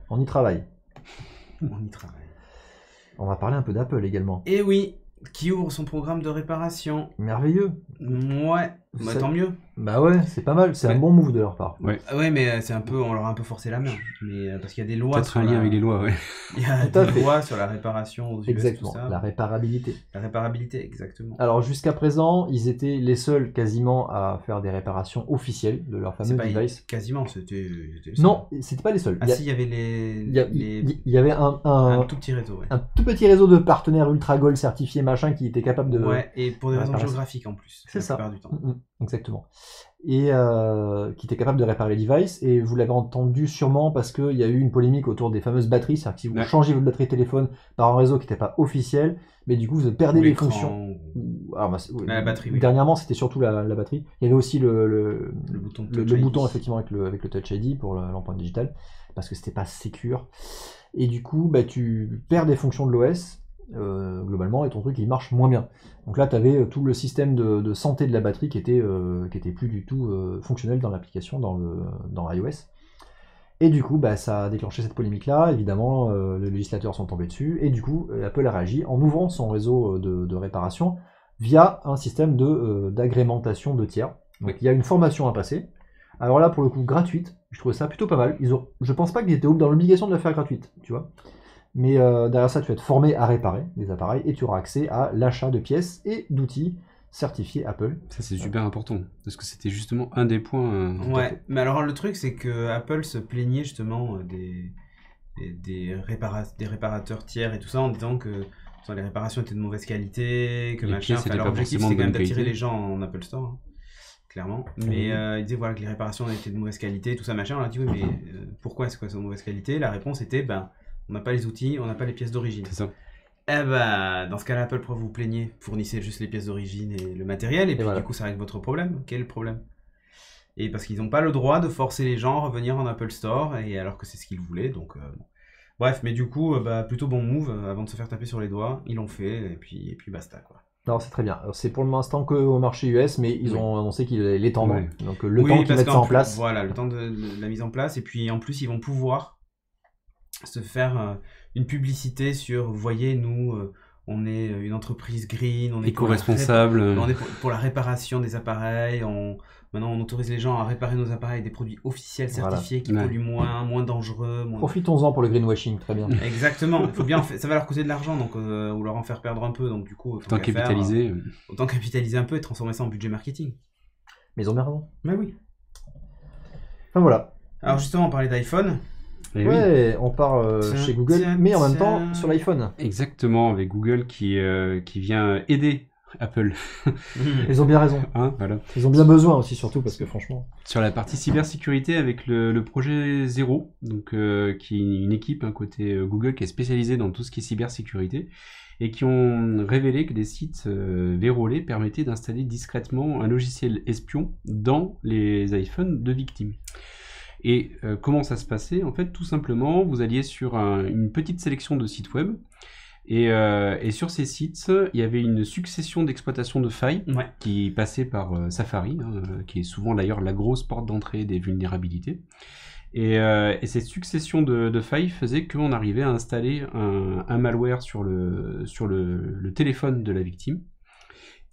On y travaille. On y travaille. On va parler un peu d'Apple également. Et oui, qui ouvre son programme de réparation. Merveilleux. Ouais, bah, Ça- tant mieux. Bah ouais, c'est pas mal. C'est Ouais. un bon move de leur part. Ah ouais, mais c'est un peu, on leur a un peu forcé la main. Mais parce qu'il y a des lois. Peut-être un lien avec les lois, ouais. Il y a Tout à des fait. lois sur la réparation aux US, Exactement. tout ça. La réparabilité. La réparabilité, exactement. Alors jusqu'à présent, ils étaient les seuls quasiment à faire des réparations officielles de leur C'est fameux pas device. quasiment, c'était ça. Non, c'était pas les seuls. Ah si, il y avait les. il y avait un un tout petit réseau, ouais. tout petit réseau de partenaires Ultra Gold certifiés machin qui étaient capables de... Ouais, et pour des raisons réparation. géographiques en plus. C'est la ça. plupart du temps. Exactement. Et qui était capable de réparer les devices. Et vous l'avez entendu sûrement parce qu'il y a eu une polémique autour des fameuses batteries. C'est-à-dire que si vous Ouais. changez votre batterie téléphone par un réseau qui n'était pas officiel, mais du coup vous perdez Ou des l'écran, fonctions. Alors, oui. La batterie, oui. Dernièrement, c'était surtout la batterie. Il y avait aussi le bouton. le Touch ID. bouton effectivement avec le Touch ID pour l'empreinte digitale parce que c'était pas sécure. Et du coup, tu perds des fonctions de l'OS. Globalement, et ton truc il marche moins bien. Donc là, tu avais tout le système de santé de la batterie qui était plus du tout fonctionnel dans l'application, dans iOS. Et du coup, ça a déclenché cette polémique-là. Évidemment, les législateurs sont tombés dessus. Et du coup, Apple a réagi en ouvrant son réseau de réparation via un système d'agrémentation de tiers. Donc il y a une formation à passer. Alors là, pour le coup, gratuite. Je trouvais ça plutôt pas mal. Je pense pas qu'ils étaient dans l'obligation de la faire gratuite, tu vois. Mais derrière ça, tu vas être formé à réparer des appareils et tu auras accès à l'achat de pièces et d'outils certifiés Apple. Ça, c'est super important. Parce que c'était justement un des points. Ouais, mais alors le truc, c'est que Apple se plaignait justement des réparateurs tiers et tout ça en disant que les réparations étaient de mauvaise qualité, que Les machin. pièces étaient Leur pas objectif, forcément c'était quand même de bonne d'attirer qualité. les gens en Apple Store, hein, clairement. Mais ils disaient voilà, que les réparations étaient de mauvaise qualité, tout ça, machin. On leur a dit oui, mais pourquoi est-ce que c'est de mauvaise qualité? La réponse était on n'a pas les outils, on n'a pas les pièces d'origine. C'est ça. Eh ben, dans ce cas-là, Apple, pourquoi vous vous plaignez? Fournissez juste les pièces d'origine et le matériel, et puis voilà. du coup, ça règle votre problème. Quel est le problème? Et parce qu'ils n'ont pas le droit de forcer les gens à revenir en Apple Store, et alors que c'est ce qu'ils voulaient, donc... bon. Bref, mais du coup, plutôt bon move, avant de se faire taper sur les doigts, ils l'ont fait, et puis basta, quoi. Non, c'est très bien. Alors, c'est pour l'instant qu'au marché US, mais ils ont annoncé qu'il est temps. Ouais. Donc le temps qu'ils mettent ça en place. Voilà, le temps de la mise en place. Et puis en plus, ils vont pouvoir se faire une publicité sur, vous voyez, nous, on est une entreprise green, on est éco-responsable. On est pour la réparation des appareils. Maintenant, on autorise les gens à réparer nos appareils avec des produits officiels certifiés qui polluent moins dangereux. Profitons-en pour le greenwashing, très bien. Exactement. Il faut bien, ça va leur coûter de l'argent, donc ou leur en faire perdre un peu. Donc du coup, autant capitaliser. Autant capitaliser un peu et transformer ça en budget marketing. Mais ils ont bien raison. Mais oui. Enfin voilà. Alors justement, on parlait d'iPhone. Et ouais, on part chez Google, mais en même temps sur l'iPhone. Exactement, avec Google qui vient aider Apple. Ils ont bien raison. Hein, voilà. Ils ont bien besoin aussi, surtout parce que franchement. Sur la partie cybersécurité, avec le projet Zero, donc qui est une équipe côté Google qui est spécialisée dans tout ce qui est cybersécurité et qui ont révélé que des sites vérolés permettaient d'installer discrètement un logiciel espion dans les iPhones de victimes. Et comment ça se passait? En fait, tout simplement, vous alliez sur une petite sélection de sites web. Et sur ces sites, il y avait une succession d'exploitations de failles qui passaient par Safari, qui est souvent d'ailleurs la grosse porte d'entrée des vulnérabilités. Et cette succession de failles faisait qu'on arrivait à installer un malware sur le téléphone de la victime.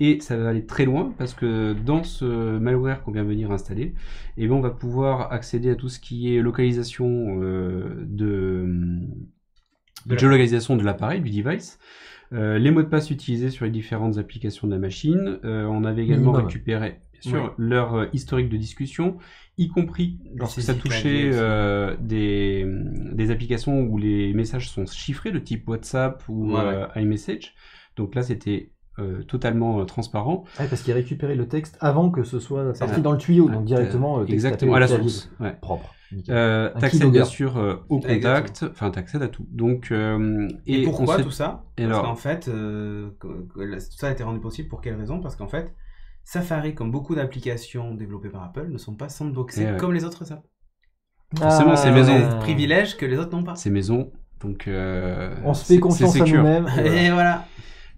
Et ça va aller très loin parce que dans ce malware qu'on vient venir installer, on va pouvoir accéder à tout ce qui est localisation de géolocalisation de l'appareil, du device, les mots de passe utilisés sur les différentes applications de la machine. On avait également récupéré, bien sûr, leur historique de discussion, y compris lorsque ça touchait des applications où les messages sont chiffrés, de type WhatsApp ou iMessage. Donc là, c'était totalement transparent. Parce qu'il récupérait le texte avant que ce soit sorti dans le tuyau, donc directement exactement à la source. Propre. T'accèdes bien sûr au contact, enfin t'accèdes à tout. Donc, et pourquoi tout ça? Parce qu'en fait, tout ça a été rendu possible pour quelle raison? Parce qu'en fait, Safari, comme beaucoup d'applications développées par Apple, ne sont pas sandboxées comme les autres apps. Forcément, c'est maison. Des privilèges que les autres n'ont pas. C'est maison, donc on se fait confiance à nous-mêmes. Et voilà.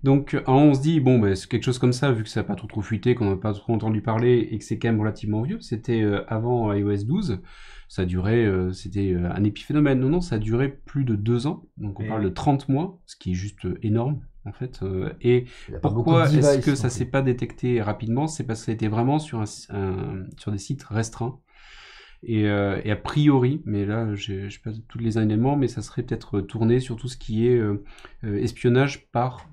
Donc on se dit, bon, c'est quelque chose comme ça, vu que ça n'a pas trop fuité, qu'on n'a pas trop entendu parler, et que c'est quand même relativement vieux. C'était avant iOS 12, ça a duré, c'était un épiphénomène. Non, ça a duré plus de 2 ans, donc on parle de 30 mois, ce qui est juste énorme, en fait. Et pourquoi est-ce que ça s'est pas détecté rapidement? C'est parce que ça a été vraiment sur des sites restreints. Et a priori, mais là je sais pas tous les éléments, mais ça serait peut-être tourné sur tout ce qui est espionnage par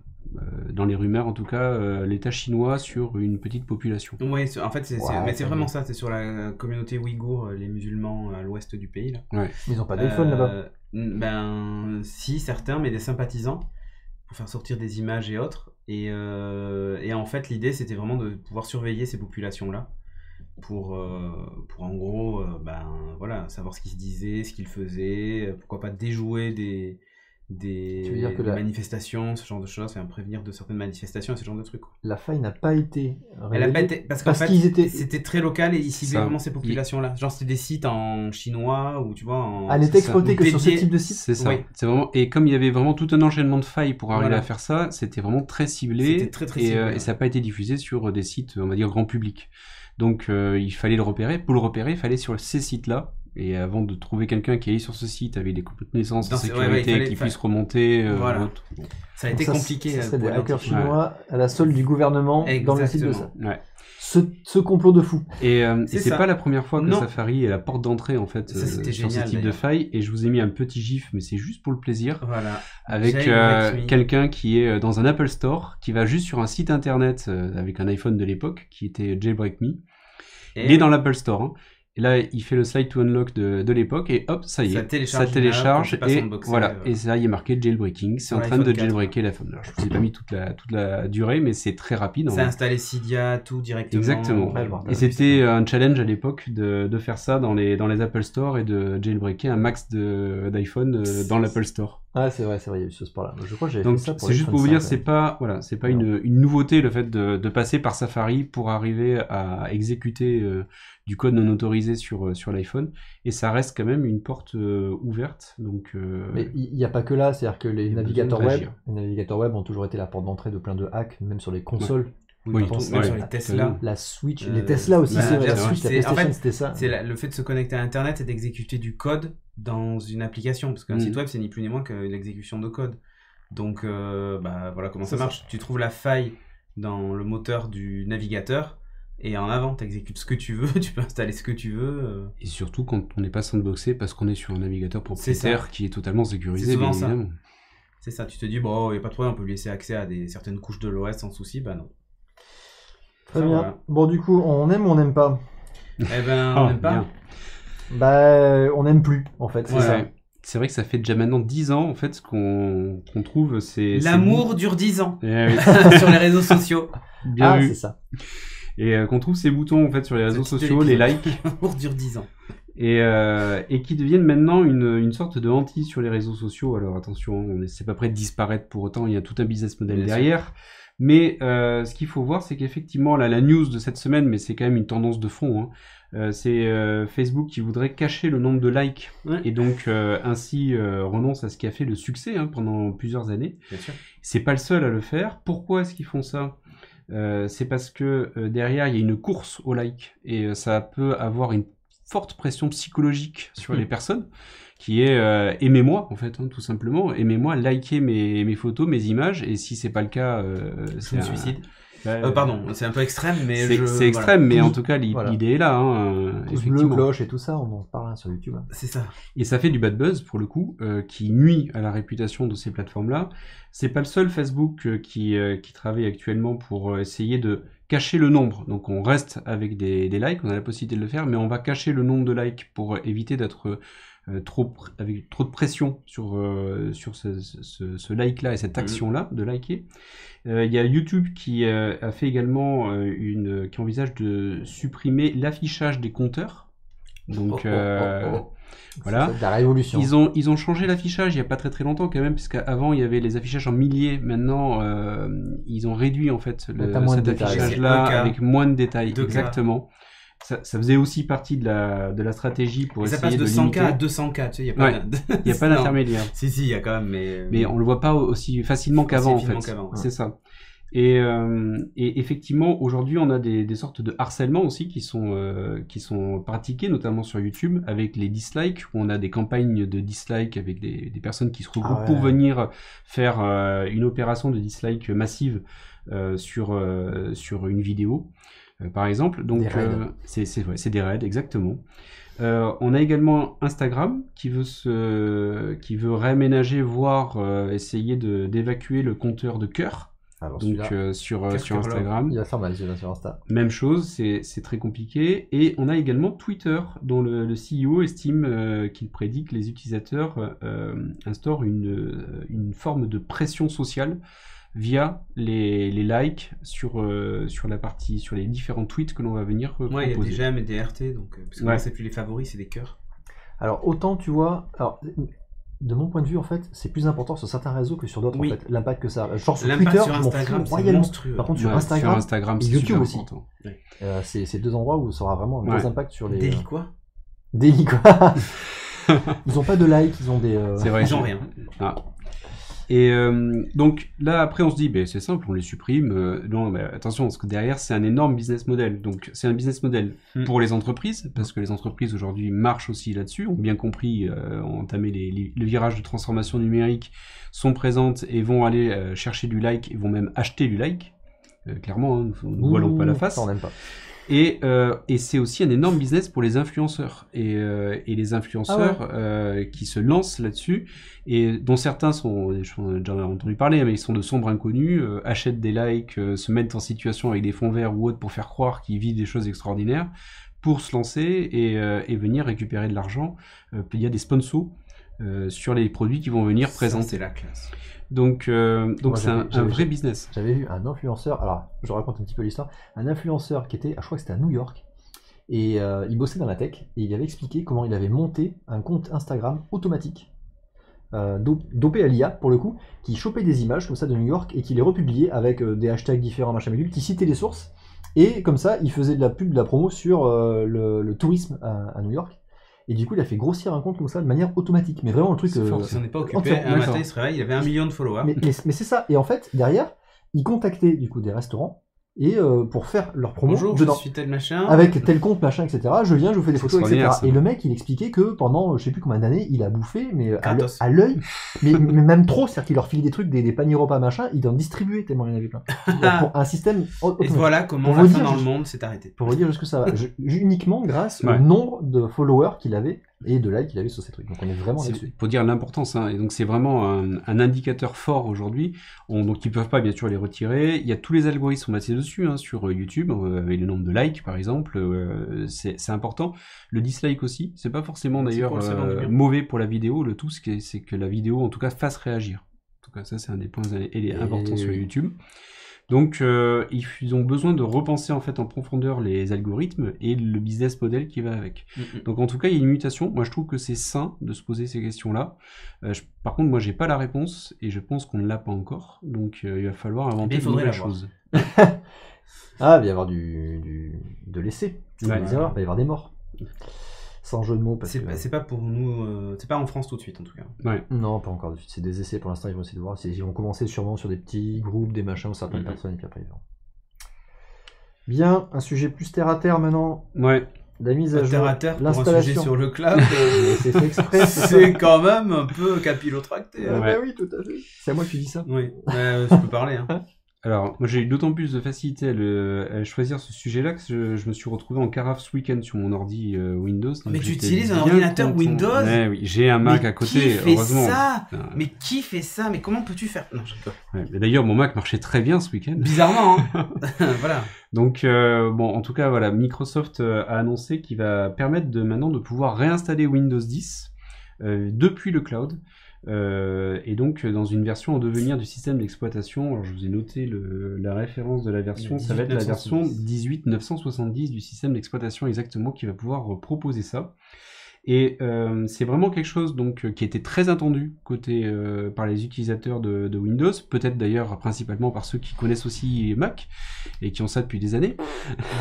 dans les rumeurs en tout cas, l'État chinois sur une petite population. Oui, en fait, c'est vraiment ça, c'est sur la communauté ouïghour, les musulmans à l'ouest du pays. Là. Ouais. Ils n'ont pas d'iPhone là-bas? Si, certains, mais des sympathisants, pour faire sortir des images et autres. Et en fait, l'idée, c'était vraiment de pouvoir surveiller ces populations-là, pour en gros, savoir ce qu'ils se disaient, ce qu'ils faisaient, pourquoi pas déjouer des manifestations, ce genre de choses, prévenir de certaines manifestations et ce genre de trucs. La faille n'a pas été révélée. Elle n'a pas été, parce qu'en fait, c'était très local et ils ciblaient vraiment ces populations-là. Genre, c'était des sites en chinois ou tu vois. Elle n'était exploitée que sur ce type de site. C'est ça. Oui. C'est vraiment, et comme il y avait vraiment tout un enchaînement de failles pour arriver à faire ça, c'était vraiment très ciblé. C'était très ciblé. Et ça n'a pas été diffusé sur des sites, on va dire, grand public. Donc, il fallait le repérer. Pour le repérer, il fallait sur ces sites-là. Et avant de trouver quelqu'un qui est sur ce site avec des connaissances en sécurité qui puisse remonter. Ça a été compliqué. Ça serait des hackers chinois à la solde du gouvernement dans le site de ça. Ouais. Ce complot de fou. Et c'est pas la première fois que Safari est la porte d'entrée en fait sur ce type de faille. Et je vous ai mis un petit gif, mais c'est juste pour le plaisir. Voilà. Avec quelqu'un qui est dans un Apple Store, qui va juste sur un site internet avec un iPhone de l'époque qui était Jailbreak Me. Il est dans l'Apple Store. Hein. Et là, il fait le slide to unlock de l'époque et hop, ça y est, ça télécharge et voilà. Et ça, il est marqué jailbreaking. C'est en train de jailbreaker l'iPhone. Alors, je vous ai pas mis toute la durée, mais c'est très rapide. Ça a installé Cydia, tout directement. Exactement. Et c'était un challenge à l'époque de faire ça dans les Apple Store et de jailbreaker un max d'iPhone dans l'Apple Store. Ah, c'est vrai, il y a eu ce sport-là. Je crois que j'avais Donc fait ça pour c'est juste pour vous dire, l'iPhone c'est pas Non. une nouveauté le fait de passer par Safari pour arriver à exécuter du code non autorisé sur l'iPhone, et ça reste quand même une porte ouverte. Donc Mais il n'y a pas que là, c'est-à-dire que il y a besoin de réagir. les navigateurs web ont toujours été la porte d'entrée de plein de hacks, même sur les consoles. Oui, Même ouais, sur les ouais, Tesla. La Switch, les Tesla aussi, bah, c'est vrai, la c'est- Switch, la c'est- en PlayStation, fait, c'était ça. C'est le fait de se connecter à Internet et d'exécuter du code dans une application. Parce qu'un Mm. site web, c'est ni plus ni moins que l'exécution de code. Donc, bah, voilà comment ça C'est marche. Tu trouves la faille dans le moteur du navigateur et en avant, tu exécutes ce que tu veux, tu peux installer ce que tu veux. Et surtout quand on n'est pas sandboxé parce qu'on est sur un navigateur propriétaire qui est totalement sécurisé, C'est souvent bien ça. évidemment. C'est ça, tu te dis, bon, il n'y a pas de problème, on peut lui laisser accès à certaines couches de l'OS sans souci. Bah non. Très Ça, bien. voilà. Bon, du coup, on aime ou on n'aime pas? Eh ben, Ah, on n'aime pas. bien. Bah, on n'aime plus, en fait, c'est Ouais. ça. Ouais. C'est vrai que ça fait déjà maintenant 10 ans en fait ce qu'on trouve c'est L'amour dure 10 ans Eh oui, sur les réseaux sociaux. bien Ah, vu. c'est ça. Et qu'on trouve ces boutons en fait sur les réseaux C'est le sociaux, titre de les l'épisode. likes, L'amour dure 10 ans. et qui deviennent maintenant une sorte de hantise sur les réseaux sociaux. Alors attention, c'est pas prêt de disparaître pour autant, il y a tout un business model Bien sûr. derrière. Mais ce qu'il faut voir, c'est qu'effectivement, là, la news de cette semaine, mais c'est quand même une tendance de fond, hein, c'est Facebook qui voudrait cacher le nombre de likes, Ouais. et donc ainsi renonce à ce qui a fait le succès pendant plusieurs années. Bien sûr. C'est pas le seul à le faire. Pourquoi est-ce qu'ils font ça? C'est parce que derrière il y a une course au like, et ça peut avoir une forte pression psychologique sur les personnes, qui est aimez-moi en fait, tout simplement, aimez-moi, likez mes photos, mes images, et si c'est pas le cas, Je me suicide. Bah, Pardon, c'est un peu extrême, mais c'est extrême, mais en tout cas Voilà. l'idée est là, Pouce bleu, effectivement. cloche et tout ça, on en parle sur YouTube. c'est ça. Et ça fait du bad buzz pour le coup, qui nuit à la réputation de ces plateformes-là. C'est pas le seul Facebook qui travaille actuellement pour essayer de cacher le nombre. Donc on reste avec des likes, on a la possibilité de le faire, mais on va cacher le nombre de likes pour éviter d'être avec trop de pression sur ce like-là et cette action-là de liker. Il y a YouTube qui a fait également qui envisage de supprimer l'affichage des compteurs. Donc voilà. C'est de la révolution. Ils ont changé l'affichage il y a pas très longtemps quand même, puisqu'avant il y avait les affichages en milliers. Maintenant ils ont réduit en fait T'as moins de cet détails. affichage-là C'est 2K. avec moins de détails. 2K. Exactement. Ça faisait aussi partie de la stratégie pour Et ça essayer passe de de 100K à limiter. 200K, tu sais, il n'y a pas Ouais. Il n'y a pas Non. d'intermédiaire. Si, il y a quand même, mais... Mais on le voit pas aussi facilement qu'avant en facilement fait. qu'avant, ouais. C'est ça. Et effectivement, aujourd'hui, on a des sortes de harcèlement aussi qui sont pratiqués, notamment sur YouTube, avec les dislikes, où on a des campagnes de dislikes avec des personnes qui se regroupent Ah ouais. pour venir faire une opération de dislike massive sur une vidéo, par exemple. Donc, Des raids. c'est des raids, exactement. On a également Instagram qui veut réaménager, voire essayer d'évacuer le compteur de cœur. Alors, Donc celui-là, sur Cœur Instagram, il va faire mal celui-là sur Insta. même chose, c'est très compliqué. Et on a également Twitter, dont le CEO estime qu'il prédit que les utilisateurs instaurent une forme de pression sociale via les likes sur les différents tweets que l'on va venir Ouais, il y a des proposer. j'aime et des RT, donc... parce que Ouais. moi, c'est plus les favoris, c'est des cœurs. Alors, autant tu vois. Alors, de mon point de vue, en fait, c'est plus important sur certains réseaux que sur d'autres, Oui. en fait. L'impact que ça a. Genre sur L'impact Twitter, sur je m'en Instagram, fous c'est royalement. monstrueux. Par contre, Ouais, sur Instagram, c'est et YouTube super aussi. important. C'est deux endroits où ça aura vraiment un Ouais. gros impact sur les. Délit quoi Délit, quoi. Ils ont pas de likes, ils ont des. C'est vrai. Ils ont rien. Ah. Et donc là après on se dit c'est simple, on les supprime. Non mais attention parce que derrière c'est un énorme business model. Donc c'est un business model pour les entreprises, parce que les entreprises aujourd'hui marchent aussi là-dessus, ont bien compris, ont entamé le virage de transformation numérique, sont présentes et vont aller chercher du like, et vont même acheter du like. Clairement, nous ne voilons pas la face. Ça, on n'aime pas. Et c'est aussi un énorme business pour les influenceurs. Et les influenceurs qui se lancent là-dessus, et dont certains j'en ai déjà entendu parler, mais ils sont de sombres inconnus, achètent des likes, se mettent en situation avec des fonds verts ou autres pour faire croire qu'ils vivent des choses extraordinaires, pour se lancer et venir récupérer de l'argent. Il y a des sponsors sur les produits qui vont venir Ça, présenter. c'est la classe. Donc Moi, c'est un vrai business. J'avais vu un influenceur, alors je raconte un petit peu l'histoire, un influenceur qui était, je crois que c'était à New York, et il bossait dans la tech, et il avait expliqué comment il avait monté un compte Instagram automatique. dopé à l'IA pour le coup, qui chopait des images comme ça de New York et qui les republiait avec des hashtags différents, machin bidule, qui citaient les sources. Et comme ça, il faisait de la pub, de la promo sur le tourisme à New York. Et du coup, il a fait grossir un compte comme ça de manière automatique. Mais vraiment, le truc. C'est fort, il s'en est pas occupé. entièrement. Un matin, il se réveille, il avait 1 million de followers. Mais c'est ça. Et en fait, derrière, il contactait du coup des restaurants et pour faire leur promo Bonjour, dedans. je suis tel machin. Avec tel compte, machin, etc. Je viens, je vous fais des C'est photos, etc. extraordinaire, ça. Et le mec, il expliquait que pendant, je sais plus combien d'années, il a bouffé, mais Gratos. à l'œil, mais même trop, c'est-à-dire qu'il leur filait des trucs, des paniers repas, machin, il en distribuait tellement il y en avait plein. Pour un système Et automatique. voilà comment Pour la vous fin dire, dans le je- monde s'est arrêtée. Pour vous dire jusque ça va. Uniquement grâce Ouais. au nombre de followers qu'il avait et de likes qu'il avait sur ces trucs. Donc on est vraiment C'est là-dessus. pour dire l'importance, hein. Et donc c'est vraiment un indicateur fort aujourd'hui. Donc ils peuvent pas bien sûr les retirer. Il y a tous les algorithmes sont basés dessus, hein, sur YouTube, avec le nombre de likes par exemple. C'est important. Le dislike aussi, c'est pas forcément C'est d'ailleurs pour le savoir du bien. mauvais pour la vidéo. Le tout c'est que la vidéo en tout cas fasse réagir. En tout cas ça c'est un des points importants sur oui. YouTube. Donc ils ont besoin de repenser en fait en profondeur les algorithmes et le business model qui va avec. Donc en tout cas, il y a une mutation. Moi, je trouve que c'est sain de se poser ces questions-là. Par contre, moi, j'ai pas la réponse et je pense qu'on ne l'a pas encore. Donc il va falloir inventer il de faudrait nouvelles l'avoir. choses. Ah, il va y avoir de l'essai. Il va y Ouais. avoir des erreurs, il va y avoir des morts. Sans jeu de mots. Parce que... C'est pas pour nous, c'est pas en France tout de suite en tout cas. Ouais. Non, pas encore. C'est des essais pour l'instant, ils vont essayer de voir. Ils vont commencer sûrement sur des petits groupes, des machins, ou certaines personnes, et puis après ils verront. Bien, un sujet plus terre à terre maintenant. Ouais. La mise à Terre jour, à terre pour un sujet l'installation. sur le cloud, Mais c'est fait exprès, c'est quand même un peu capillotracté. Ah Hein. Ouais. bah oui, tout à fait. C'est à moi que tu dis ça. Oui, tu peux parler. Hein. Alors, moi j'ai eu d'autant plus de facilité à choisir ce sujet-là que je me suis retrouvé en carafe ce week-end sur mon ordi Windows. Donc Mais tu j'étais utilises un bien ordinateur content. Windows Ouais, oui, j'ai un Mac Mais à qui côté, fait heureusement. ça Non. Mais qui fait ça? Mais comment peux-tu faire? Non, je rigole. Ouais, mais d'ailleurs, mon Mac marchait très bien ce week-end. Bizarrement, hein. Voilà. Donc, bon, en tout cas, voilà, Microsoft a annoncé qu'il va permettre maintenant de pouvoir réinstaller Windows 10 depuis le cloud. Et donc dans une version en devenir du système d'exploitation. Alors je vous ai noté la référence de la version, ça va être la version 18970 du système d'exploitation exactement qui va pouvoir proposer ça. Et c'est vraiment quelque chose donc qui était très attendu côté par les utilisateurs de Windows, peut-être d'ailleurs principalement par ceux qui connaissent aussi Mac et qui ont ça depuis des années.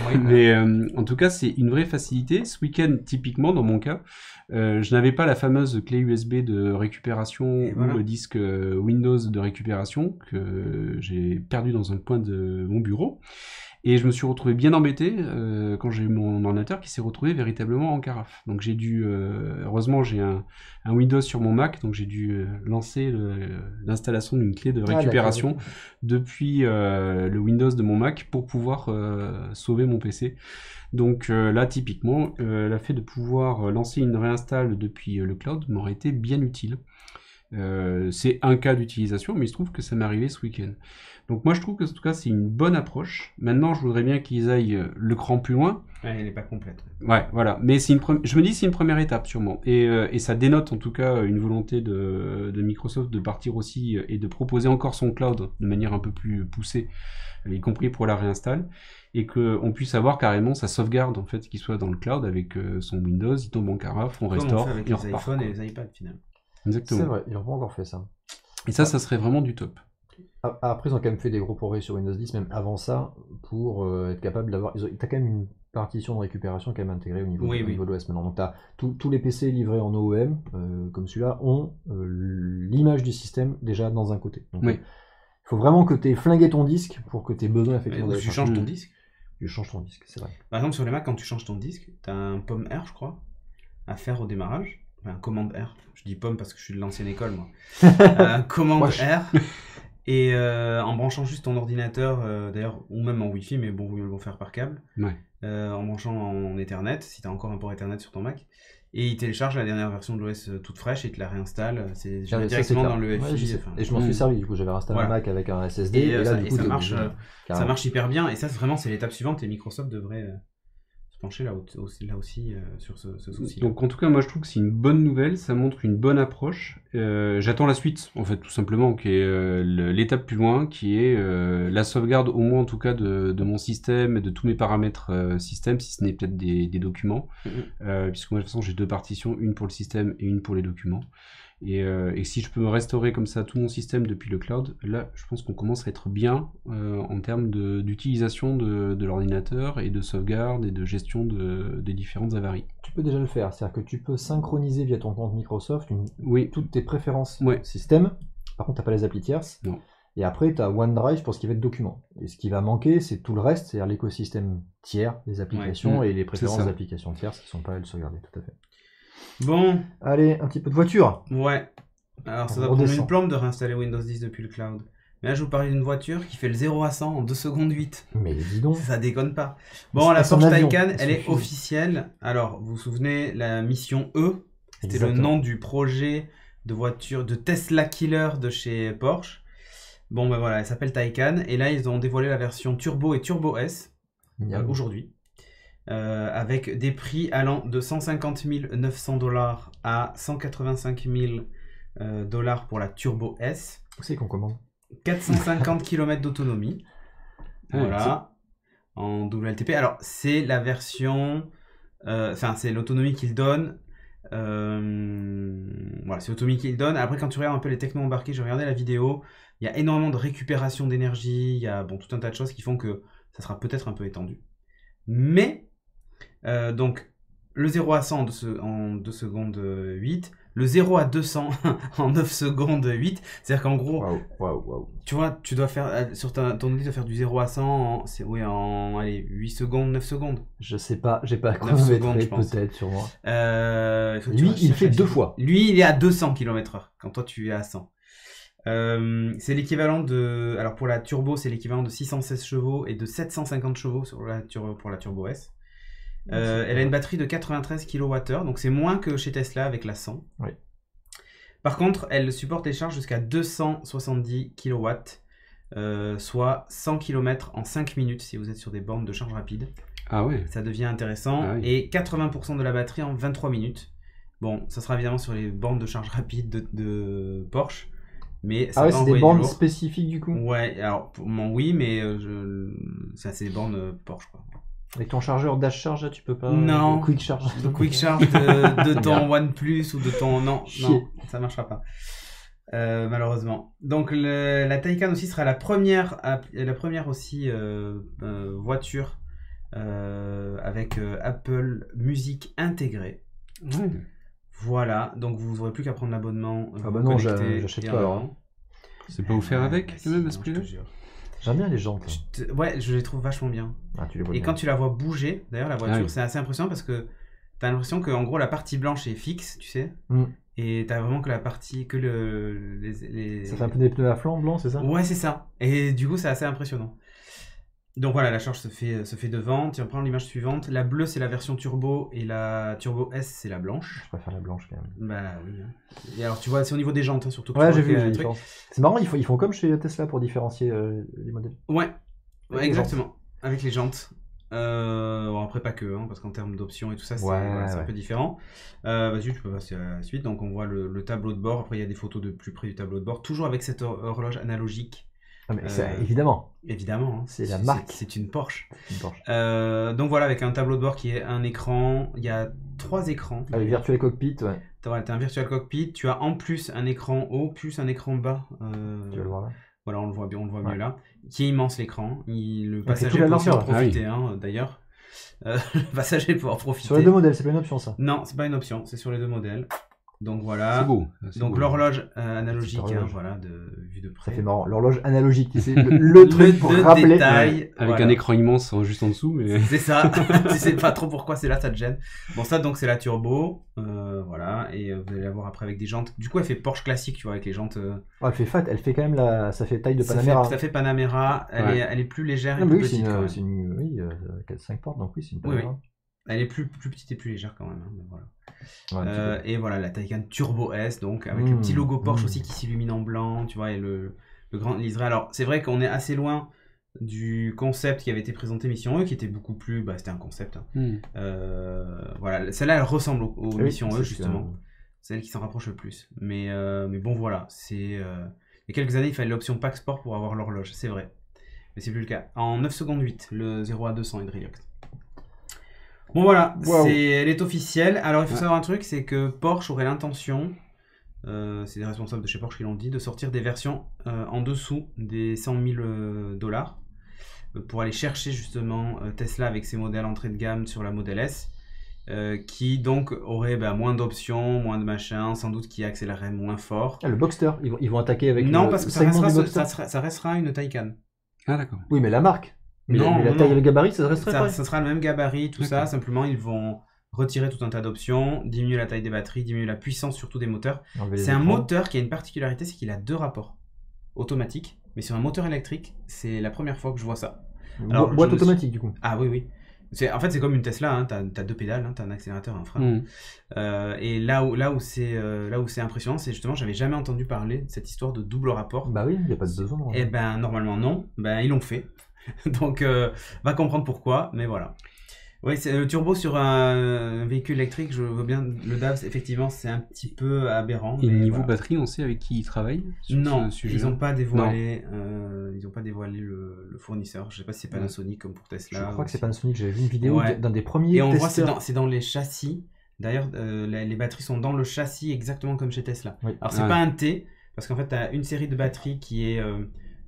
Oui, Mais en tout cas, c'est une vraie facilité. Ce week-end, typiquement, dans mon cas, je n'avais pas la fameuse clé USB de récupération Et voilà. ou le disque Windows de récupération que j'ai perdu dans un coin de mon bureau. Et je me suis retrouvé bien embêté quand j'ai eu mon ordinateur qui s'est retrouvé véritablement en carafe. Donc j'ai dû, heureusement j'ai un Windows sur mon Mac, donc j'ai dû lancer l'installation d'une clé de récupération depuis le Windows de mon Mac pour pouvoir sauver mon PC. Donc là typiquement, le fait de pouvoir lancer une réinstall depuis le cloud m'aurait été bien utile. C'est un cas d'utilisation, mais il se trouve que ça m'est arrivé ce week-end. Donc moi je trouve que en tout cas c'est une bonne approche. Maintenant je voudrais bien qu'ils aillent le cran plus loin. Ouais, elle n'est pas complète. Ouais, voilà. Mais je me dis c'est une première étape sûrement. Et ça dénote en tout cas une volonté de Microsoft de partir aussi et de proposer encore son cloud de manière un peu plus poussée, y compris pour la réinstall. Et qu'on puisse avoir carrément sa sauvegarde en fait qui soit dans le cloud avec son Windows, il tombe en carafe, on Comme restaure on fait avec et on les repart. iPhones et les iPads finalement. Exactement. C'est vrai, ils n'ont pas encore fait ça. Et ça serait vraiment du top. Après, ils ont quand même fait des gros progrès sur Windows 10, même avant ça, pour être capable d'avoir. T'as quand même une partition de récupération quand même intégrée au niveau, Oui, au oui. niveau de l'OS maintenant. Donc, tous les PC livrés en OEM, comme celui-là, ont l'image du système déjà dans un côté. Donc, Oui. il faut vraiment que tu aies flingué ton disque pour que tu aies besoin Mais effectivement où d'aller tu chercher. changes ton disque. Tu changes ton disque, c'est vrai. Par exemple, sur les Mac, quand tu changes ton disque, tu as un pomme R, je crois, à faire au démarrage. Enfin, un commande R. Je dis pomme parce que je suis de l'ancienne école, moi. Un commande Wesh. R. Et en branchant juste ton ordinateur, d'ailleurs, ou même en Wi-Fi, mais bon, ils vont faire par câble. Ouais. En branchant en Ethernet, si tu as encore un port Ethernet sur ton Mac. Et il télécharge la dernière version de l'OS toute fraîche et te la réinstalle. C'est Ça, c'est directement clair. dans le Ouais, je FI. sais. enfin, Et je m'en suis servi, du coup, j'avais installé Voilà. un Mac avec un SSD. Et, Et, là, ça, du et coup, ça t'es marche, obligé, ça carrément. marche hyper bien. Et ça, vraiment, c'est l'étape suivante. Et Microsoft devrait se pencher là aussi sur ce souci. Donc en tout cas, moi je trouve que c'est une bonne nouvelle, ça montre une bonne approche. j'attends la suite, en fait, tout simplement, qui est l'étape plus loin, qui est la sauvegarde, au moins en tout cas, de mon système et de tous mes paramètres système, si ce n'est peut-être des documents. Puisque moi, de toute façon, j'ai 2 partitions, une pour le système et une pour les documents. Et si je peux me restaurer comme ça tout mon système depuis le cloud, là, je pense qu'on commence à être bien en termes d'utilisation de l'ordinateur et de sauvegarde et de gestion des différentes avaries. Tu peux déjà le faire, c'est-à-dire que tu peux synchroniser via ton compte Microsoft Oui. toutes tes préférences Ouais. système. Par contre, tu n'as pas les applis tierces. Non. Et après, tu as OneDrive pour ce qui va être documents. Et ce qui va manquer, c'est tout le reste, c'est-à-dire l'écosystème tiers, les applications Ouais. et les préférences ça. d'applications tierces qui ne sont pas elles sauvegardées, tout à fait. Bon, Allez, un petit peu de voiture. ouais. Alors, ça On doit prendre redescend. une plombe de réinstaller Windows 10 depuis le cloud. Mais là, je vous parlais d'une voiture qui fait le 0 à 100 en 2 secondes 8. Mais dis donc. Ça déconne pas. Bon, la C'est son Porsche avion, Taycan, elle elle est suffit. officielle. Alors, vous vous souvenez, la mission E, c'était le Exactement. nom du projet de voiture de Tesla Killer de chez Porsche. Bon, ben voilà, elle s'appelle Taycan. Et là, ils ont dévoilé la version Turbo et Turbo S Miam. aujourd'hui. Avec des prix allant de 150 900 $ à 185 000 $ pour la Turbo S. Où c'est qu'on commande 450 km d'autonomie. Ah, Voilà. En WLTP. Alors, c'est la version. Enfin, c'est l'autonomie qu'il donne. Voilà, c'est l'autonomie qu'il donne. Après, quand tu regardes un peu les technos embarqués, je regardais la vidéo. Il y a énormément de récupération d'énergie. Il y a tout un tas de choses qui font que ça sera peut-être un peu étendu. Mais, donc, le 0 à 100 en 2 secondes 8. Le 0 à 200 en 9 secondes 8. C'est-à-dire qu'en gros, Waouh. tu vois, tu dois faire, sur ton outil, tu dois faire du 0 à 100 en allez, 8 secondes, 9 secondes. Je sais pas, j'ai pas 9 secondes, chronométré je pense. peut-être sur moi. Faut que tu Lui, vas il chercher fait la 2 vidéo. fois. Lui, il est à 200 km/h, quand toi, tu es à 100. C'est l'équivalent de... Alors, pour la turbo, c'est l'équivalent de 616 chevaux et de 750 chevaux pour la Turbo S. Elle a une batterie de 93 kWh, donc c'est moins que chez Tesla avec la 100. Oui. Par contre, elle supporte les charges jusqu'à 270 kW, soit 100 km en 5 minutes si vous êtes sur des bornes de charge rapide. Ah ouais. Ça devient intéressant. Ah oui. Et 80% de la batterie en 23 minutes. Bon, ça sera évidemment sur les bornes de charge rapide de Porsche. Mais ça Ah ouais, va c'est des envoyer bornes du lourd. spécifiques du coup. Ouais, alors pour moi, oui, mais c'est des bornes Porsche, quoi. Avec ton chargeur Dash Charge, là, tu peux pas. Non. Quick Charge. Le quick charge de ton Merde. OnePlus ou de ton... Non, Chier. ça marchera pas. Malheureusement. Donc la Taycan aussi sera la première aussi voiture avec Apple Music intégré. Ouais. Voilà, donc vous n'aurez plus qu'à prendre l'abonnement. Ah bah non, connecté j'achète et pas, en alors. avant. C'est pas offert avec, Bah, quand même, à si, ce non, je prix-là te jure. J'aime bien les jantes. Là. Ouais, je les trouve vachement bien. Ah, tu les vois Et bien. quand tu la vois bouger, d'ailleurs la voiture, Ah oui. c'est assez impressionnant parce que t'as l'impression que en gros la partie blanche est fixe, tu sais, Mm. et t'as vraiment que la partie que les... Ça fait un peu des pneus à flanc blanc, c'est ça? Ouais, c'est ça. Et du coup, c'est assez impressionnant. Donc voilà, la charge se fait devant. Tiens, prends l'image suivante. La bleue, c'est la version turbo et la turbo S, c'est la blanche. Je préfère la blanche quand même. Bah oui. Et alors, tu vois, c'est au niveau des jantes, hein, surtout. Que Ouais, tu j'ai vois vu qu'il y a la un truc. différence. C'est marrant, ils font comme chez Tesla pour différencier les modèles. Ouais, Avec les exactement. Avec les jantes. Bon, après, pas que, hein, parce qu'en termes d'options et tout ça, c'est Ouais, voilà, c'est un ouais. peu différent. Vas-y, tu peux passer à la suite. Donc, on voit le tableau de bord. Après, il y a des photos de plus près du tableau de bord. Toujours avec cette horloge analogique. Ah, mais évidemment, Évidemment. Hein. C'est la marque. C'est une Porsche. une Porsche. Donc voilà, avec un tableau de bord qui est un écran. Il y a 3 écrans. Avec Virtual Cockpit, ouais. T'as un virtual cockpit. Tu as en plus un écran haut, plus un écran bas. Tu vas le voir là. Voilà, on le voit bien, on le voit Ouais. mieux là. Qui est immense l'écran. Le fait passager toute la peut aussi en largeur. profiter, hein, d'ailleurs. Le passager peut en profiter. Sur les deux modèles, c'est pas une option ça. Non, c'est pas une option, c'est sur les deux modèles. Donc voilà. C'est beau. c'est Donc beau. l'horloge analogique, Petite horloge. hein, voilà, vue de Ça près. fait marrant. L'horloge analogique, c'est le truc pour de rappeler. détail. Avec Voilà. un écran immense juste en dessous, mais C'est ça. Tu sais pas trop pourquoi c'est là, ça te gêne. Bon, ça donc c'est la turbo, voilà, et vous allez la voir après avec des jantes. Du coup, elle fait Porsche classique, tu vois, avec les jantes. Oh, elle fait fat, elle fait quand même ça fait taille de Ça Panamera. fait Panamera. Ouais. Elle est plus légère et Non, plus mais oui, c'est petite. quand même. oui, 4-5 portes, donc oui, c'est une Oui, Panamera. Elle est plus petite et plus légère quand même. Hein, mais voilà. Ouais, un petit peu. Et voilà, la Taycan Turbo S, donc avec le petit logo Porsche aussi qui s'illumine en blanc, tu vois, et le grand liseré. Alors, c'est vrai qu'on est assez loin du concept qui avait été présenté Mission E, qui était beaucoup plus... Bah, c'était un concept. Hein. Voilà, celle-là, elle ressemble aux Oui, Mission E, c'est justement. C'est elle qui s'en rapproche le plus. Mais bon, voilà. Il y a quelques années, il fallait l'option Pack Sport pour avoir l'horloge. C'est vrai. Mais c'est plus le cas. En 9 secondes 8, le 0 à 200 Edriox. Bon, voilà. Wow. Elle est officielle. Alors, il faut savoir un truc, c'est que Porsche aurait l'intention, c'est des responsables de chez Porsche qui l'ont dit, de sortir des versions en dessous des 100 000 dollars pour aller chercher justement Tesla avec ses modèles entrée de gamme sur la Model S. Qui donc aurait moins d'options, moins de machins, sans doute qui accélérerait moins fort. Ah, le Boxster, ils vont attaquer avec Non, le parce que segment du Boxster. ça restera une Taycan. Ah, d'accord. Oui, mais la marque. Mais Non, la non, taille non. et le gabarit, ça resterait Ça pareil. sera le même gabarit, tout ça. D'accord. Simplement, ils vont retirer tout un tas d'options, diminuer la taille des batteries, diminuer la puissance surtout des moteurs. Enlever les C'est un écrans. moteur qui a une particularité, c'est qu'il a 2 rapports automatiques. Mais sur un moteur électrique, c'est la première fois que je vois ça. Alors, Boîte je me suis- automatique, du coup. Ah oui, oui. En fait, c'est comme une Tesla, hein. T'as 2 pédales, hein. T'as un accélérateur et un frein. Mhm. Et là où c'est impressionnant, c'est justement, j'avais jamais entendu parler de cette histoire de double rapport. Bah oui, il n'y a pas de besoin. Eh ben, normalement, non. Ben, ils l'ont fait. Donc, va comprendre pourquoi, mais voilà. Oui, c'est le turbo sur un véhicule électrique, je veux bien. Le DAVS, effectivement, c'est un petit peu aberrant. Et mais niveau voilà. batterie, on sait avec qui ils travaillent sur Non, ce sujet-là? ils n'ont pas dévoilé, le fournisseur. Je sais pas si c'est Panasonic comme pour Tesla. Je crois ou que c'est si- Panasonic, j'avais vu une vidéo Ouais. d'un des premiers Et on voit, c'est testeurs. dans les châssis. D'ailleurs, les batteries sont dans le châssis exactement comme chez Tesla. Oui. Alors, c'est Ah. pas un T, parce qu'en fait, tu as une série de batteries qui est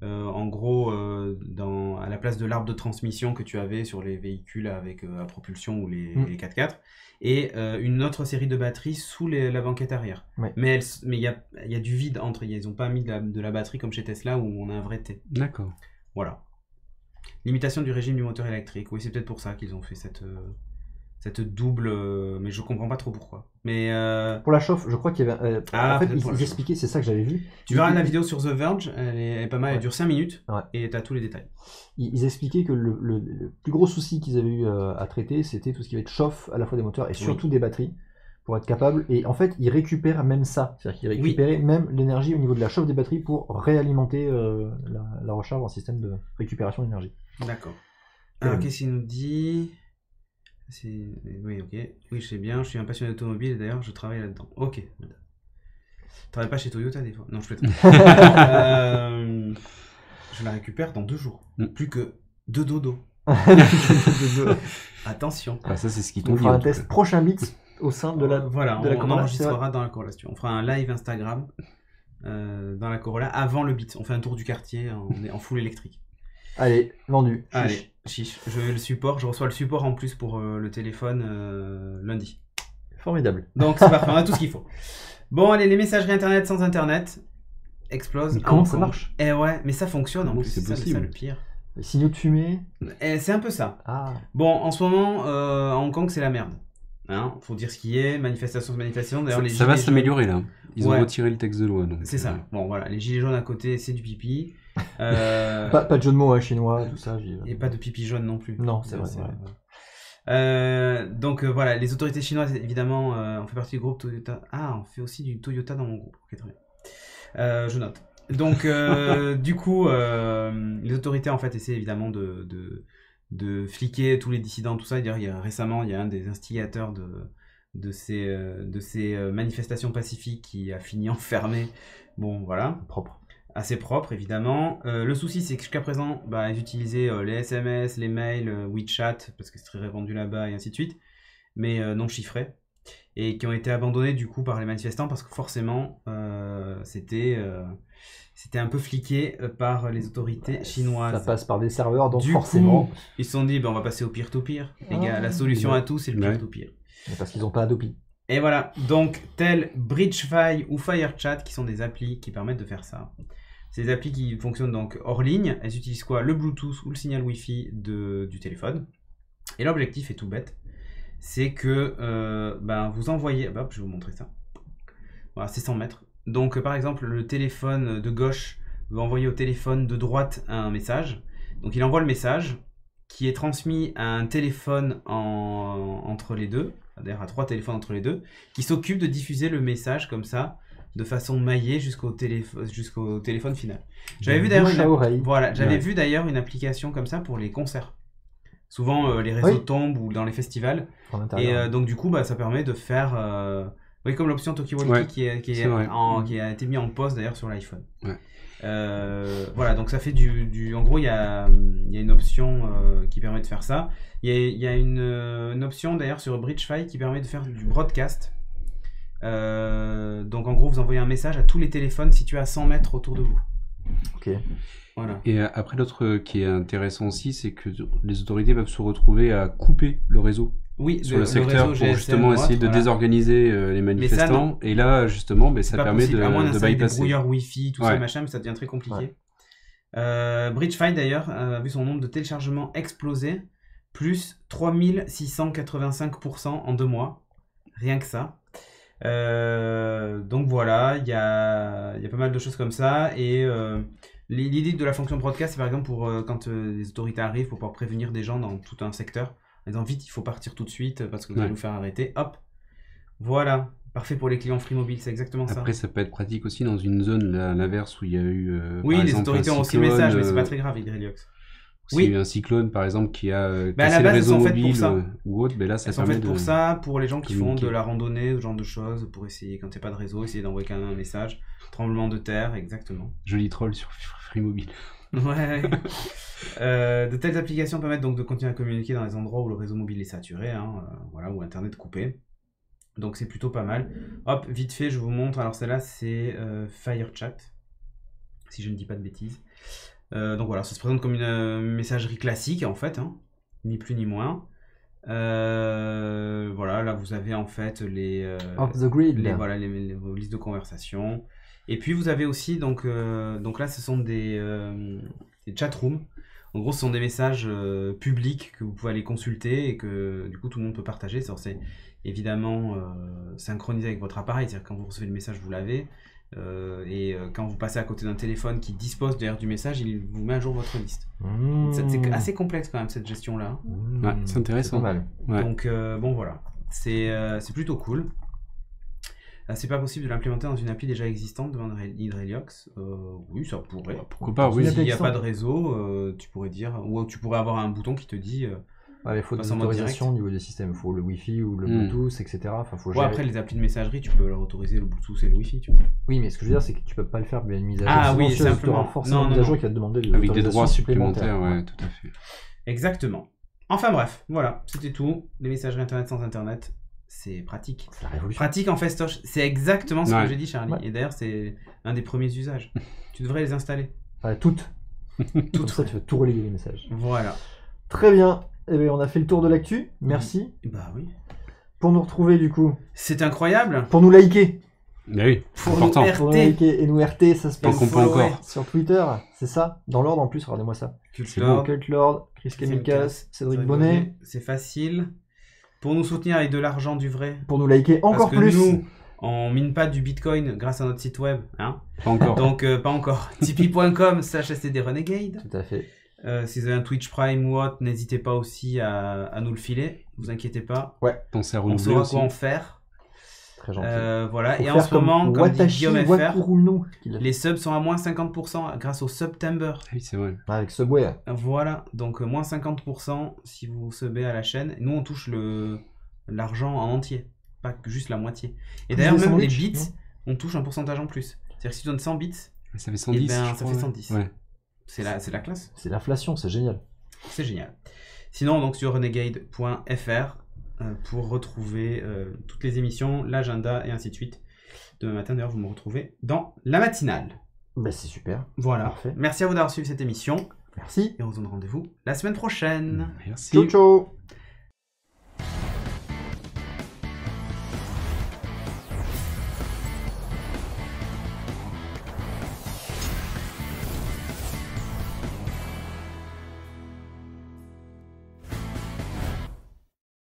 en gros à la place de l'arbre de transmission que tu avais sur les véhicules avec à propulsion ou les 4x4, et une autre série de batteries sous la banquette arrière. Ouais. Mais il y a du vide entre. Ils n'ont pas mis de la batterie comme chez Tesla où on a un vrai T. D'accord. Voilà. Limitation du régime du moteur électrique. Oui, c'est peut-être pour ça qu'ils ont fait cette double, mais je comprends pas trop pourquoi. Mais Pour la chauffe, je crois qu'il y avait. Ah, en fait, peut-être pour la ils chauffe. expliquaient, c'est ça que j'avais vu. tu verras la vidéo sur The Verge, elle est pas mal, elle Ouais. dure 5 minutes Ouais. et t'as tous les détails. Ils expliquaient que le plus gros souci qu'ils avaient eu à traiter, c'était tout ce qui va être chauffe à la fois des moteurs et surtout des batteries, pour être capable. Et en fait, ils récupèrent même ça. C'est-à-dire qu'ils récupéraient même l'énergie au niveau de la chauffe des batteries pour réalimenter la recharge en système de récupération d'énergie. D'accord. Alors, qu'est-ce qu'il nous dit? Oui, ok. Oui, je sais bien, je suis un passionné d'automobile et d'ailleurs, je travaille là-dedans. Ok. Tu travailles pas chez Toyota des fois? Non, je plaisante. Je la récupère dans 2 jours. Plus que 2 dodo. Attention. Ah, ça, c'est ce qu'ils On t'ont dit. fera en un tout test cas. prochain bits au sein de la. Voilà, de la on Corolla, enregistrera dans la corrélation. On fera un live Instagram dans la Corolla avant le beat. On fait un tour du quartier en full électrique. Allez, vendu. Chiche. Allez, chiche. Je reçois le support en plus pour le téléphone lundi. Formidable. Donc c'est parfait, on a tout ce qu'il faut. Bon, allez, les messageries internet sans internet explosent. Mais comment à Hong ça Kong. marche? Eh ouais, mais ça fonctionne en Comment plus, c'est c'est ça possible le pire. Les signaux de fumée. C'est un peu ça. Ah. Bon, en ce moment, à Hong Kong, c'est la merde. Hein, faut dire ce qui est, manifestation. D'ailleurs, les Ça va gilets s'améliorer là. Ils Ouais. ont retiré le texte de loi. donc, C'est ça. Bon, voilà, les gilets jaunes à côté, c'est du pipi. Pas de jeu de mots chinois, tout ça. Et pas de pipi jaune non plus. Non, c'est vrai. Donc voilà, les autorités chinoises, évidemment, on fait partie du groupe Toyota. Ah, on fait aussi du Toyota dans mon groupe. Ok, très bien. Je note. Donc, du coup, les autorités, en fait, essaient évidemment de fliquer tous les dissidents, tout ça. Récemment, il y a un des instigateurs de ces manifestations pacifiques qui a fini enfermé. Bon, voilà. Propre. Assez propre, évidemment. Le souci, c'est que jusqu'à présent, ils utilisaient les SMS, les mails, WeChat, parce que c'est très répandu là-bas, et ainsi de suite, mais non chiffrés, et qui ont été abandonnés du coup par les manifestants, parce que forcément, c'était un peu fliqué par les autorités chinoises. Ça passe par des serveurs, donc Du forcément. coup, ils se sont dit, on va passer au peer-to-peer. Les gars, Ah. la solution à tout, c'est le Ouais. peer-to-peer. Mais parce qu'ils n'ont pas Adobe. Et voilà, donc tel BridgeFi ou FireChat qui sont des applis qui permettent de faire ça. C'est des applis qui fonctionnent donc hors ligne. Elles utilisent quoi? Le Bluetooth ou le signal Wi-Fi du téléphone. Et l'objectif est tout bête. C'est que vous envoyez... Hop, je vais vous montrer ça. Voilà, c'est 100 mètres. Donc par exemple, le téléphone de gauche va envoyer au téléphone de droite un message. Donc il envoie le message qui est transmis à un téléphone entre les deux. D'ailleurs à 3 téléphones entre les deux, qui s'occupe de diffuser le message comme ça, de façon maillée jusqu'au téléphone final. J'avais vu d'ailleurs Bouche à oreille. Voilà, j'avais Ouais. vu d'ailleurs une application comme ça pour les concerts. Souvent les réseaux Oui. tombent ou dans les festivals. En Et intérieur. donc du coup, ça permet de faire... Oui, comme l'option Talkie-Walkie Ouais, qui c'est vrai. qui a été mis en pause d'ailleurs sur l'iPhone. Ouais. Voilà, donc ça fait en gros, il y a une option qui permet de faire ça. Il y a une option d'ailleurs sur BridgeFi qui permet de faire du broadcast. Donc en gros, vous envoyez un message à tous les téléphones situés à 100 mètres autour de vous. Ok. Voilà. Et après, l'autre qui est intéressant aussi, c'est que les autorités peuvent se retrouver à couper le réseau Oui, sur le secteur réseau pour GSM justement ou essayer autre, de voilà. désorganiser les manifestants. Et là, justement, C'est ça pas permet possible, à moins de d'installer des bypasser. brouilleurs Wi-Fi, tout ça Ouais. machin, mais ça devient très compliqué. BridgeFi d'ailleurs a vu son nombre de téléchargements exploser, plus 3685% en 2 mois, rien que ça. Donc voilà, il y a pas mal de choses comme ça, et l'idée de la fonction broadcast, c'est par exemple pour quand les autorités arrivent, pour pouvoir prévenir des gens dans tout un secteur, en disant vite, il faut partir tout de suite parce que vous allez Ouais. nous faire arrêter, hop, voilà. Parfait pour les clients Free Mobile, c'est exactement ça. Après, ça peut être pratique aussi dans une zone, l'inverse, où il y a eu. Oui, par les exemple, autorités un ont aussi le cyclone, message, mais c'est pas très grave, Hydreliox. S'il y a eu un cyclone, par exemple, qui a à cassé la le base, réseau elles sont faites pour mobile ça. ou autre, ben là, ça Elles sont permet faites pour de. ça, pour les gens qui font communiquer. de la randonnée, ce genre de choses, pour essayer, quand il n'y a pas de réseau, essayer d'envoyer quand même un message. Tremblement de terre, exactement. Joli troll sur Free Mobile. Ouais. De telles applications permettent donc de continuer à communiquer dans les endroits où le réseau mobile est saturé, voilà, ou Internet coupé. Donc c'est plutôt pas mal. Hop, vite fait, je vous montre. Alors celle-là, c'est FireChat, si je ne dis pas de bêtises. Donc voilà, ça se présente comme une messagerie classique en fait, ni plus ni moins. Voilà, là vous avez en fait Off the grid. vos listes de conversation. Et puis vous avez aussi, donc là ce sont des chatrooms. En gros, ce sont des messages publics que vous pouvez aller consulter et que du coup tout le monde peut partager. C'est évidemment synchronisé avec votre appareil, c'est-à-dire quand vous recevez le message, vous l'avez. Quand vous passez à côté d'un téléphone qui dispose d'ailleurs du message, il vous met à jour votre liste. C'est assez complexe quand même cette gestion-là. Ouais, c'est intéressant. pas mal. Ouais. Donc bon voilà, c'est plutôt cool. C'est pas possible de l'implémenter dans une appli déjà existante devant Hydreliox. Oui, ça pourrait. Pourquoi pas, oui. Une S'il n'y a application. pas de réseau, tu pourrais dire, ou tu pourrais avoir un bouton qui te dit. Il faut des passe en mode autorisations au niveau des systèmes. Il faut le Wi-Fi ou le Bluetooth, etc. Enfin, faut Ouais, gérer. après les applis de messagerie, tu peux leur autoriser le Bluetooth et le Wi-Fi. Tu vois. Oui, mais ce que je veux dire, c'est que tu peux pas le faire via une mise à jour. Ah oui, silencieuse. simplement. Tu auras forcément Non, une mise à non, jour non. qui va te demander des Avec des autorisations droits supplémentaires. supplémentaires, ouais, tout à fait. Exactement. Enfin bref, voilà, c'était tout. Les messageries internet sans internet, c'est pratique. C'est la révolution. Pratique en festoche, c'est exactement ce Ouais. que j'ai dit, Charlie. Ouais. Et d'ailleurs, c'est un des premiers usages. Tu devrais les installer. Toutes. Comme Toutes. ça, tu vas tout relayer les messages. Voilà. Très bien. Eh bien, on a fait le tour de l'actu. Merci. Bah oui. Pour nous retrouver, du coup, C'est incroyable. pour nous liker. Mais oui, c'est Pour nous important. RT. Pour nous liker et nous RT, ça se Tant passe qu'on peut follower. encore. sur Twitter. C'est ça. Dans l'ordre en plus, regardez-moi ça. Culture. Cult Lord, Chris Kamikas, Cédric Bonnet. C'est facile. Pour nous soutenir avec de l'argent du vrai. Pour nous liker encore Parce que plus. nous, on mine pas du Bitcoin grâce à notre site web. Pas encore. Donc, pas encore. Tipeee.com/STDRenegade. Tout à fait. Si vous avez un Twitch Prime ou autre, n'hésitez pas aussi à nous le filer. Vous inquiétez pas. Pensez à On renouveler saura aussi. quoi en faire. Très gentil. Voilà. Faut Et en faire ce moment, comme dit Watashi Guillaume FR, Wakuruno, qu'il a fait. les subs sont à moins 50% grâce au September. Ah oui, c'est vrai. Avec Subway. Voilà. Donc, moins 50% si vous subez à la chaîne. Nous, on touche l'argent en entier. Pas que juste la moitié. Et Plus d'ailleurs, des même les sandwichs, bits, on touche un pourcentage en plus. C'est-à-dire que si tu donnes 100 bits, Ça fait 110, ben, je ça crois, fait ouais. 110. Ouais. c'est la classe. C'est l'inflation, c'est génial. C'est génial. Sinon, donc sur renegade.fr pour retrouver toutes les émissions, l'agenda et ainsi de suite. Demain matin, d'ailleurs, vous me retrouvez dans la matinale. Ben, c'est super. Voilà. Parfait. Merci à vous d'avoir suivi cette émission Merci. et on se donne rendez-vous la semaine prochaine. Merci. Ciao, ciao.